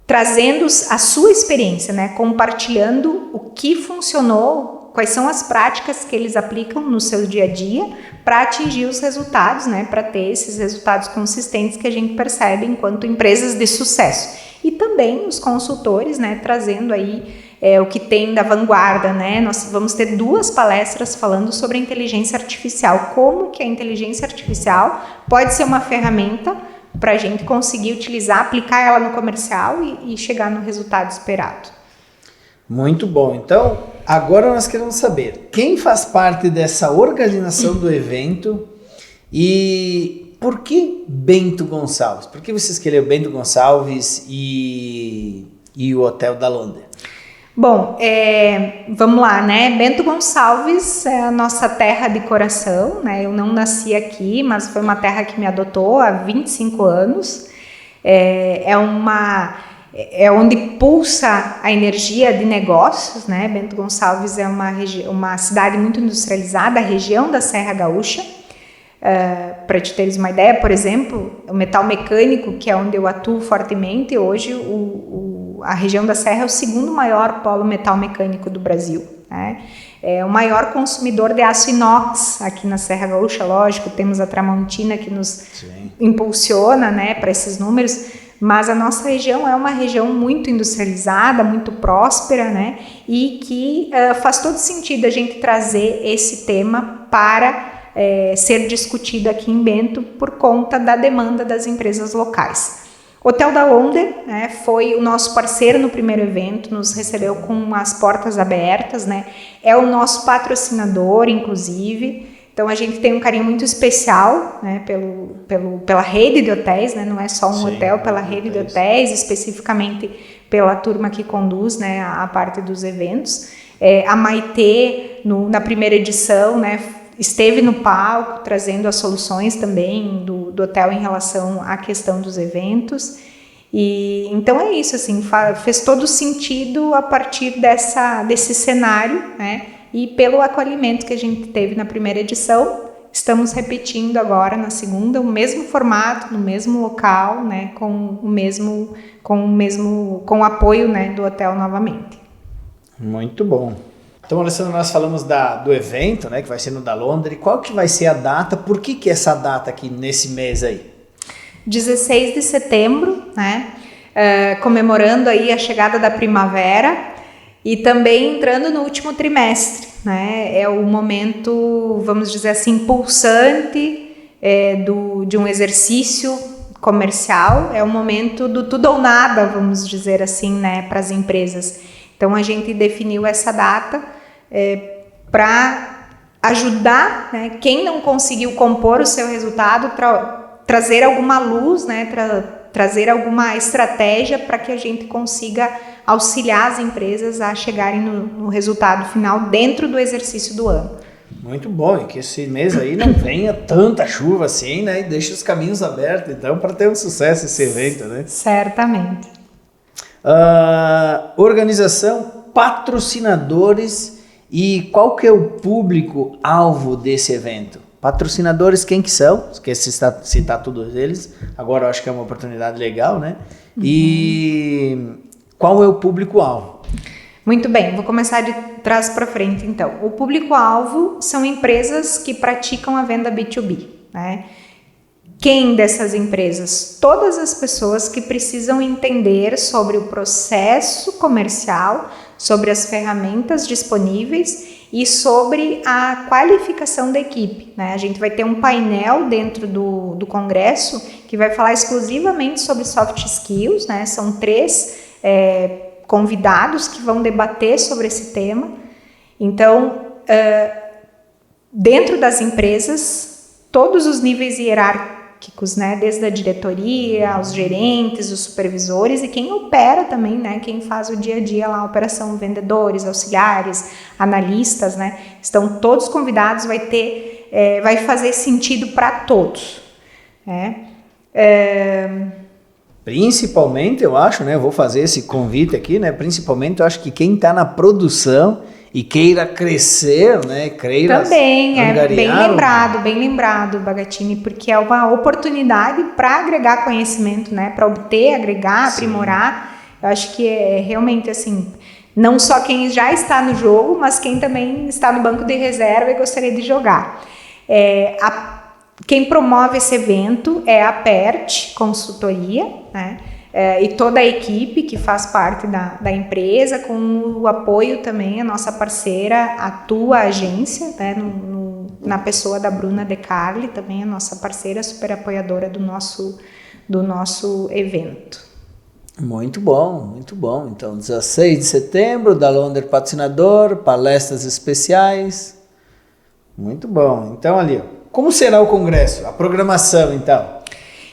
trazendo a sua experiência, né? Compartilhando o que funcionou, quais são as práticas que eles aplicam no seu dia a dia para atingir os resultados, né? Para ter esses resultados consistentes que a gente percebe enquanto empresas de sucesso. E também os consultores, né? Trazendo aí o que tem da vanguarda, né? Nós vamos ter 2 palestras falando sobre a inteligência artificial, como que a inteligência artificial pode ser uma ferramenta para a gente conseguir utilizar, aplicar ela no comercial e chegar no resultado esperado. Muito bom. Então, agora nós queremos saber quem faz parte dessa organização do evento e por que Bento Gonçalves? Por que você escolheu Bento Gonçalves e o Hotel da Londres? Bom, vamos lá, né? Bento Gonçalves é a nossa terra de coração, né? Eu não nasci aqui, mas foi uma terra que me adotou há 25 anos. É onde pulsa a energia de negócios, né? Bento Gonçalves é uma cidade muito industrializada, a região da Serra Gaúcha. Para te teres uma ideia, por exemplo, o metal mecânico, que é onde eu atuo fortemente, hoje a região da Serra é o 2º maior polo metal mecânico do Brasil, né? É o maior consumidor de aço inox aqui na Serra Gaúcha, lógico, temos a Tramontina que nos impulsiona, né, para esses números, mas a nossa região é uma região muito industrializada, muito próspera, né, e que faz todo sentido a gente trazer esse tema para ser discutido aqui em Bento por conta da demanda das empresas locais. O Hotel da Londres, né, foi o nosso parceiro no primeiro evento, nos recebeu com as portas abertas, né, é o nosso patrocinador, inclusive. Então a gente tem um carinho muito especial, né, pela rede de hotéis, né, não é só um hotel, pela rede de hotéis, especificamente pela turma que conduz, né, a parte dos eventos. A Maitê, na primeira edição, né, esteve no palco trazendo as soluções também do hotel em relação à questão dos eventos. E então é isso, assim, fez todo sentido a partir desse cenário, né? E pelo acolhimento que a gente teve na primeira edição, estamos repetindo agora na segunda, o mesmo formato, no mesmo local, né? Com o apoio, né, do hotel novamente. Muito bom. Então, Alessandro, nós falamos do evento, né, que vai ser no da Londres. Qual que vai ser a data? Por que essa data aqui nesse mês aí? 16 de setembro, né, comemorando aí a chegada da primavera e também entrando no último trimestre, né, é o momento, vamos dizer assim, pulsante de um exercício comercial, é o momento do tudo ou nada, vamos dizer assim, né, para as empresas. Então, a gente definiu essa data para ajudar, né, quem não conseguiu compor o seu resultado, trazer alguma luz, né, trazer alguma estratégia para que a gente consiga auxiliar as empresas a chegarem no resultado final dentro do exercício do ano. Muito bom, e que esse mês aí não venha tanta chuva assim, né, e deixe os caminhos abertos, então, para ter um sucesso esse evento, né? Certamente. Organização, patrocinadores e qual que é o público-alvo desse evento? Patrocinadores, quem que são? Esqueci de citar todos eles. Agora eu acho que é uma oportunidade legal, né? E qual é o público-alvo? Muito bem, vou começar de trás para frente então. O público-alvo são empresas que praticam a venda B2B, né? Quem dessas empresas? Todas as pessoas que precisam entender sobre o processo comercial, sobre as ferramentas disponíveis e sobre a qualificação da equipe, né? A gente vai ter um painel dentro do congresso que vai falar exclusivamente sobre soft skills, né? São 3 convidados que vão debater sobre esse tema. Então, dentro das empresas, todos os níveis hierárquicos, né, desde a diretoria, aos gerentes, os supervisores e quem opera também, né, quem faz o dia a dia lá, a operação, vendedores, auxiliares, analistas, né, estão todos convidados, vai fazer sentido para todos, né. Principalmente, eu acho, né, vou fazer esse convite aqui, né, principalmente eu acho que quem está na produção e queira crescer, né, queira também é bem lembrado, Bagatini, porque é uma oportunidade para agregar conhecimento, né, para obter, agregar, aprimorar. Eu acho que é realmente assim, não só quem já está no jogo, mas quem também está no banco de reserva e gostaria de jogar. Quem promove esse evento é a PERT Consultoria, né? E toda a equipe que faz parte da empresa, com o apoio também, a nossa parceira, a Tua Agência, né? Na pessoa da Bruna De Carli, também a nossa parceira, super apoiadora do nosso evento. Muito bom, muito bom. Então, 16 de setembro, da Londer patrocinador, palestras especiais. Muito bom. Então, ali, ó. Como será o congresso? A programação, então?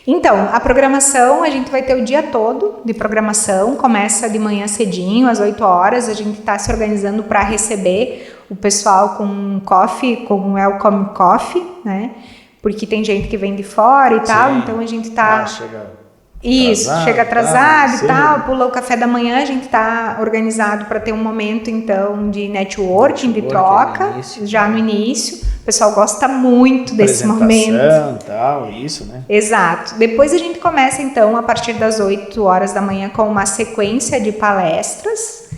Então, a programação, a gente vai ter o dia todo de programação, começa de manhã cedinho, às 8 horas, a gente está se organizando para receber o pessoal com coffee, com welcome coffee, né? Porque tem gente que vem de fora e tal, então a gente está... chega atrasado e tal, pula o café da manhã, a gente está organizado para ter um momento, então, de networking, de troca, já no início. O pessoal gosta muito desse momento. Tal, isso, né? Exato. Depois a gente começa, então, a partir das 8 horas da manhã, com uma sequência de palestras.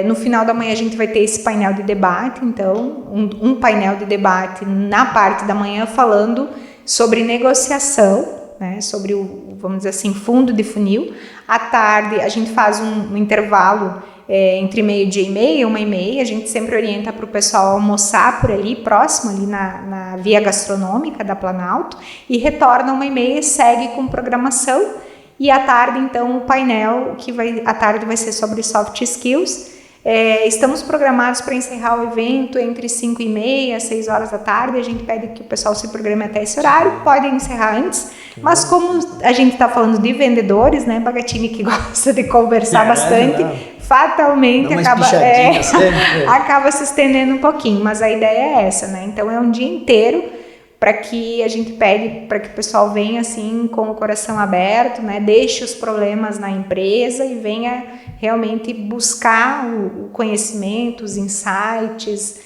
No final da manhã a gente vai ter esse painel de debate, então, um painel de debate na parte da manhã falando sobre negociação, né, sobre vamos dizer assim, fundo de funil. À tarde a gente faz um intervalo entre meio-dia e meia, 1h30, a gente sempre orienta para o pessoal almoçar por ali, próximo ali na via gastronômica da Planalto, e retorna 1h30 e segue com programação. E à tarde, então, o painel à tarde vai ser sobre soft skills. Estamos programados para encerrar o evento entre 5h30 e 6 horas da tarde. A gente pede que o pessoal se programe até esse horário, pode encerrar antes, mas como a gente está falando de vendedores, né, Bagatini, que gosta de conversar bastante, fatalmente acaba se estendendo um pouquinho, mas a ideia é essa, né? Então é um dia inteiro para que a gente pede para que o pessoal venha assim com o coração aberto, né? Deixe os problemas na empresa e venha realmente buscar o conhecimento, os insights,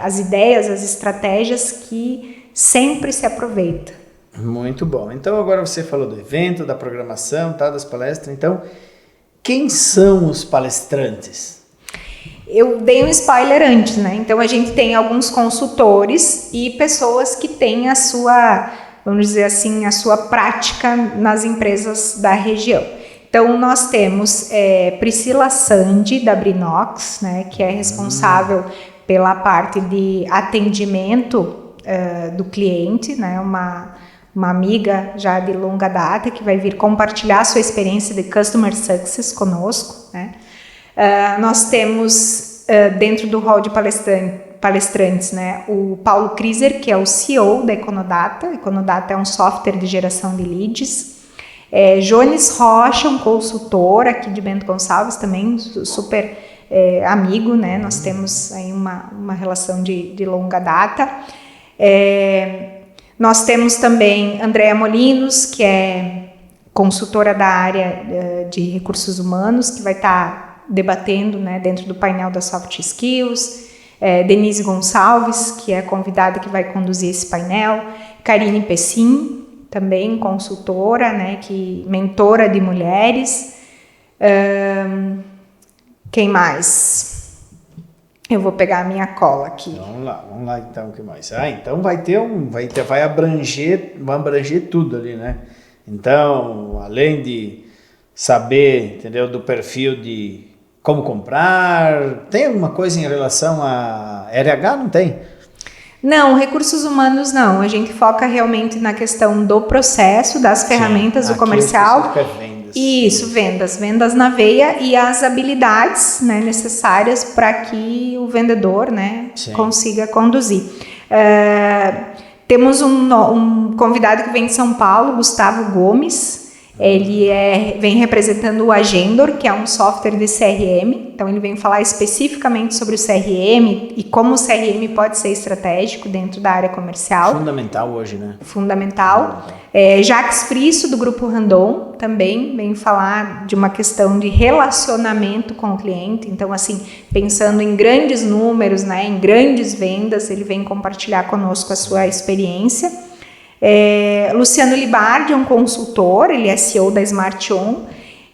as ideias, as estratégias que sempre se aproveita. Muito bom. Então agora você falou do evento, da programação, tá, das palestras. Então, quem são os palestrantes? Eu dei um spoiler antes, né? Então a gente tem alguns consultores e pessoas que têm a sua, vamos dizer assim, a sua prática nas empresas da região. Então nós temos Priscila Sandi, da Brinox, né, que é responsável pela parte de atendimento do cliente, né, uma amiga já de longa data que vai vir compartilhar sua experiência de Customer Success conosco, né. Nós temos dentro do hall de palestrantes, né, o Paulo Kriser, que é o CEO da Econodata. Econodata é um software de geração de leads. Jones Rocha, um consultor aqui de Bento Gonçalves, também super amigo, né? Nós temos aí uma relação de longa data. Nós temos também Andréa Molinos, que é consultora da área de recursos humanos, que vai estar debatendo, né, dentro do painel das soft skills. Denise Gonçalves, que é a convidada que vai conduzir esse painel, Karine Pessim, também consultora, né, mentora de mulheres. Quem mais? Eu vou pegar a minha cola aqui. Vamos lá então, o que mais? Então vai abranger tudo ali, né? Então, além de saber, entendeu, do perfil de como comprar, tem alguma coisa em relação a RH? Não tem? Não, recursos humanos não. A gente foca realmente na questão do processo, das ferramentas do comercial. Isso, vendas na veia e as habilidades, né, necessárias para que o vendedor, né, consiga conduzir. Temos um convidado que vem de São Paulo, Gustavo Gomes. Ele vem representando o Agendor, que é um software de CRM. Então, ele vem falar especificamente sobre o CRM e como o CRM pode ser estratégico dentro da área comercial. Fundamental hoje, né? Fundamental. Jacques Frisso, do Grupo Randon, também vem falar de uma questão de relacionamento com o cliente. Então, assim, pensando em grandes números, né, em grandes vendas, ele vem compartilhar conosco a sua experiência. Luciano Libardi é um consultor, ele é CEO da Smart On.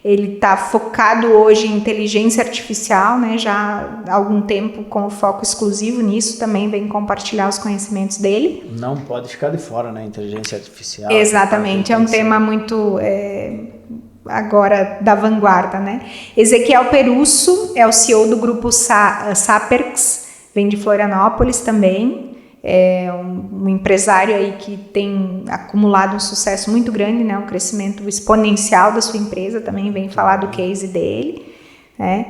Ele está focado hoje em inteligência artificial, né, já há algum tempo com o foco exclusivo nisso, também vem compartilhar os conhecimentos dele. Não pode ficar de fora, né, inteligência artificial. Exatamente, é um tema muito agora da vanguarda, né. Ezequiel Perusso é o CEO do grupo Saperx, vem de Florianópolis também. É um empresário aí que tem acumulado um sucesso muito grande, né? Um crescimento exponencial da sua empresa, também vem falar do case dele, né?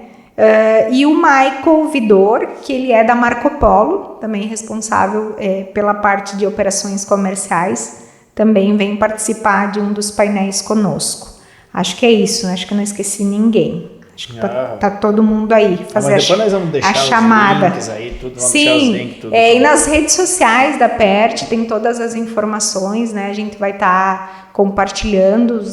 E o Michael Vidor, que ele é da Marco Polo, também responsável pela parte de operações comerciais, também vem participar de um dos painéis conosco. Acho que é isso, acho que eu não esqueci ninguém. Acho que tá todo mundo aí fazer depois nós vamos deixar a chamada. Os links aí, tudo, vamos Sim, deixar os links, tudo. E nas redes sociais da PERT tem todas as informações, né? A gente vai estar compartilhando,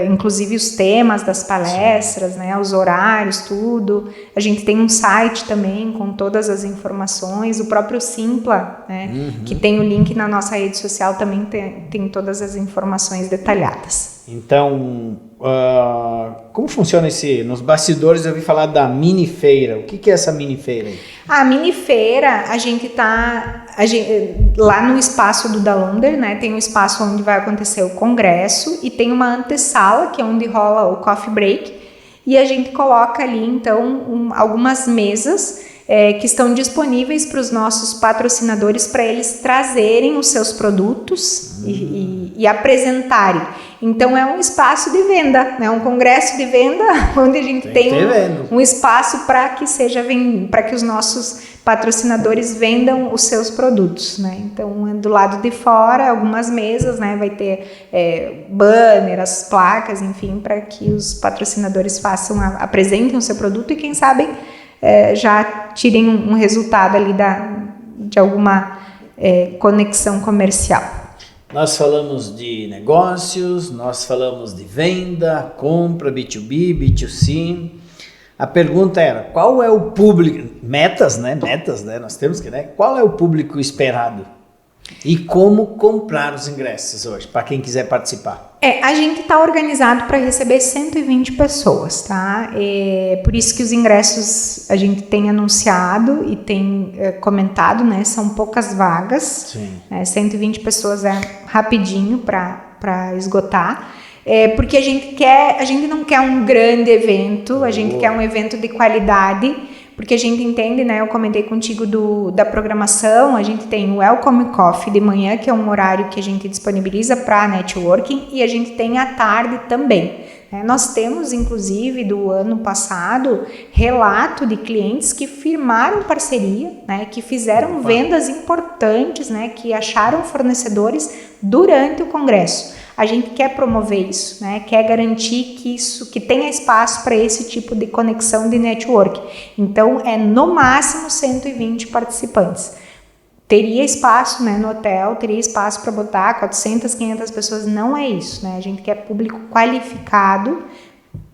inclusive os temas das palestras, né? Os horários, tudo. A gente tem um site também com todas as informações. O próprio Simpla, né? Que tem o link na nossa rede social, também tem todas as informações detalhadas. Então, como funciona nos bastidores? Eu ouvi falar da mini feira. O que é essa mini feira aí? A mini feira, a gente lá no espaço do Dalonder, né? Tem um espaço onde vai acontecer o congresso e tem uma antessala, que é onde rola o coffee break, e a gente coloca ali, então, algumas mesas que estão disponíveis para os nossos patrocinadores, para eles trazerem os seus produtos e apresentarem. Então, é um espaço de venda, né? Um congresso de venda, onde a gente tem um espaço para que os nossos patrocinadores vendam os seus produtos, né? Então, do lado de fora, algumas mesas, né? Vai ter banner, as placas, enfim, para que os patrocinadores apresentem o seu produto e, quem sabe, já tirem um resultado ali de alguma conexão comercial. Nós falamos de negócios, nós falamos de venda, compra, B2B, B2C. A pergunta era, qual é o público... Metas, né? Nós temos que, né? Qual é o público esperado? E como comprar os ingressos hoje, para quem quiser participar? A gente está organizado para receber 120 pessoas, tá? Por isso que os ingressos a gente tem anunciado e tem comentado, né? São poucas vagas. Sim. 120 pessoas é rapidinho para esgotar. Porque a gente não quer um grande evento, a gente quer um evento de qualidade, porque a gente entende, né? Eu comentei contigo da programação, a gente tem o Welcome Coffee de manhã, que é um horário que a gente disponibiliza para networking, e a gente tem à tarde também. Nós temos, inclusive, do ano passado, relato de clientes que firmaram parceria, né? Que fizeram vendas importantes, né? Que acharam fornecedores durante o congresso. A gente quer promover isso, né? Quer garantir que tenha espaço para esse tipo de conexão de network. Então, no máximo 120 participantes. Teria espaço, né, no hotel, teria espaço para botar 400, 500 pessoas, não é isso, né? A gente quer público qualificado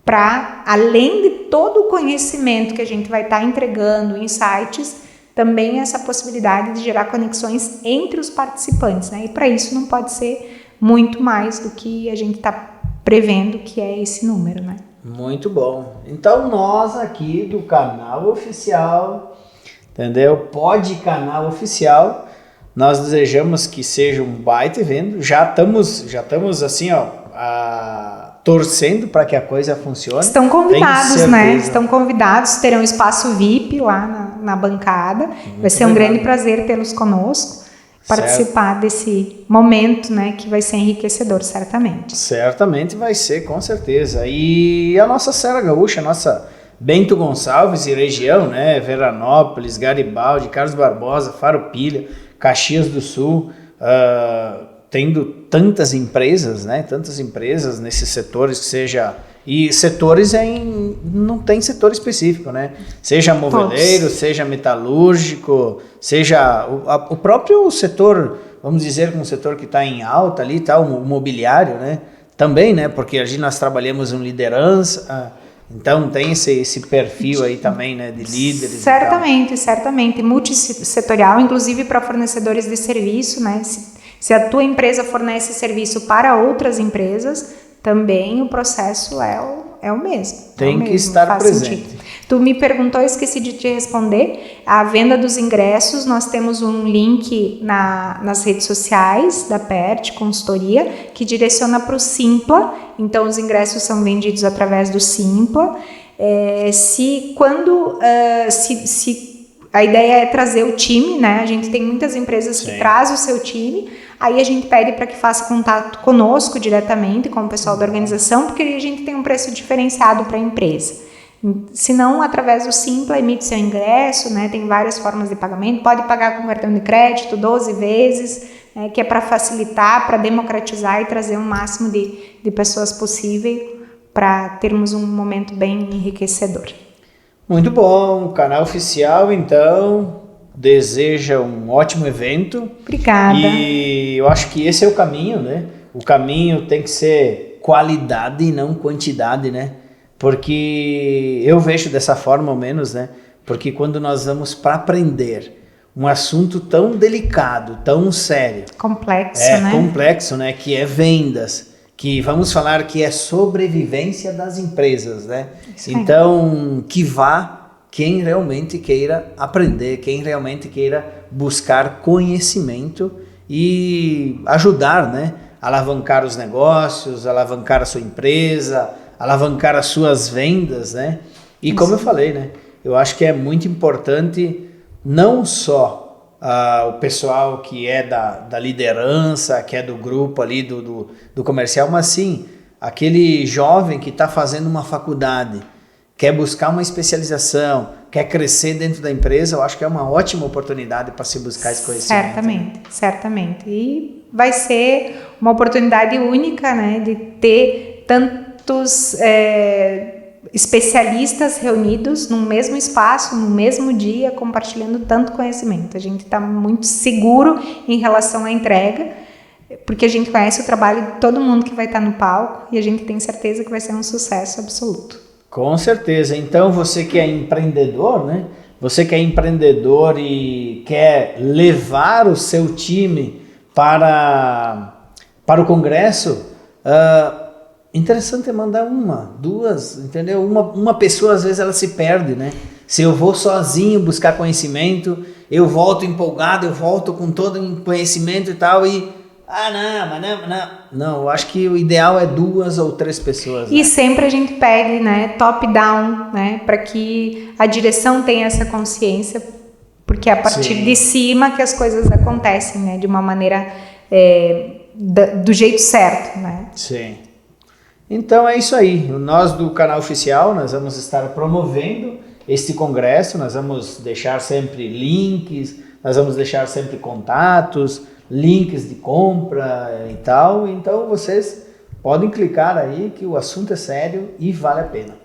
para, além de todo o conhecimento que a gente vai estar entregando, insights, também essa possibilidade de gerar conexões entre os participantes, né? E para isso não pode ser muito mais do que a gente está prevendo que é esse número, né? Muito bom. Então nós aqui do canal oficial, entendeu? Pod Canal Oficial, nós desejamos que seja um baita evento. Já estamos assim, ó, torcendo para que a coisa funcione. Estão convidados, né? Estão convidados, terão espaço VIP lá na bancada. Vai ser um grande prazer tê-los conosco, participar desse momento, né, que vai ser enriquecedor, certamente. Certamente vai ser, com certeza. E a nossa Serra Gaúcha, a nossa Bento Gonçalves e região, né, Veranópolis, Garibaldi, Carlos Barbosa, Farroupilha, Caxias do Sul, tendo tantas empresas, né, nesses setores que seja... E setores não tem setor específico, né? Seja moveleiro, seja metalúrgico, seja o próprio setor, vamos dizer, um setor que está em alta ali, tá, o mobiliário, né? Também, né? Porque a gente nós trabalhamos em liderança, então tem esse perfil aí também, né? De líderes. Certamente, multissetorial, inclusive para fornecedores de serviço, né? Se a tua empresa fornece serviço para outras empresas, também o processo é o mesmo. Tem que estar presente. Sentido. Tu me perguntou, eu esqueci de te responder. A venda dos ingressos, nós temos um link nas redes sociais da PERT, consultoria, que direciona para o Simpla. Então, os ingressos são vendidos através do Simpla. Se a ideia é trazer o time, né? A gente tem muitas empresas que trazem o seu time. Aí a gente pede para que faça contato conosco diretamente, com o pessoal da organização, porque a gente tem um preço diferenciado para a empresa. Se não, através do Simpla, emite seu ingresso, né? Tem várias formas de pagamento. Pode pagar com cartão de crédito, 12 vezes, né? Que é para facilitar, para democratizar e trazer o máximo de pessoas possível para termos um momento bem enriquecedor. Muito bom, canal oficial, então... deseja um ótimo evento. Obrigada. E eu acho que esse é o caminho, né? O caminho tem que ser qualidade e não quantidade, né? Porque eu vejo dessa forma, ao menos, né? Porque quando nós vamos para aprender um assunto tão delicado, tão sério, complexo, né? Que é vendas, que vamos falar que é sobrevivência das empresas, né? Então, que vá quem realmente queira aprender, quem realmente queira buscar conhecimento e ajudar, né? Alavancar os negócios, alavancar a sua empresa, alavancar as suas vendas, né? E como eu falei, né? Eu acho que é muito importante não só o pessoal que é da liderança, que é do grupo ali do comercial, mas sim aquele jovem que está fazendo uma faculdade, quer buscar uma especialização, quer crescer dentro da empresa, eu acho que é uma ótima oportunidade para se buscar esse conhecimento. Certamente. E vai ser uma oportunidade única, né, de ter tantos especialistas reunidos num mesmo espaço, no mesmo dia, compartilhando tanto conhecimento. A gente está muito seguro em relação à entrega, porque a gente conhece o trabalho de todo mundo que vai estar no palco e a gente tem certeza que vai ser um sucesso absoluto. Com certeza. Então, você que é empreendedor, né? Você que é empreendedor e quer levar o seu time para o congresso, interessante é mandar uma, duas, entendeu? Uma pessoa, às vezes, ela se perde, né? Se eu vou sozinho buscar conhecimento, eu volto empolgado, eu volto com todo o conhecimento e tal, Não, eu acho que o ideal é 2 ou 3 pessoas. E sempre a gente pede, né, top-down, né, para que a direção tenha essa consciência, porque é a partir de cima que as coisas acontecem, né, de uma maneira do jeito certo, né. Sim. Então é isso aí. Nós do canal oficial, nós vamos estar promovendo este congresso, nós vamos deixar sempre links, nós vamos deixar sempre contatos, links de compra e tal, então vocês podem clicar aí que o assunto é sério e vale a pena.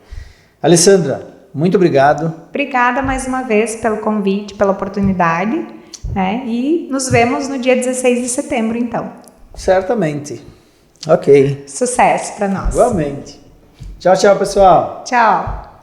Alessandra, muito obrigado. Obrigada mais uma vez pelo convite, pela oportunidade, né? E nos vemos no dia 16 de setembro, então. Certamente. Ok. Sucesso para nós. Igualmente. Tchau, tchau, pessoal. Tchau.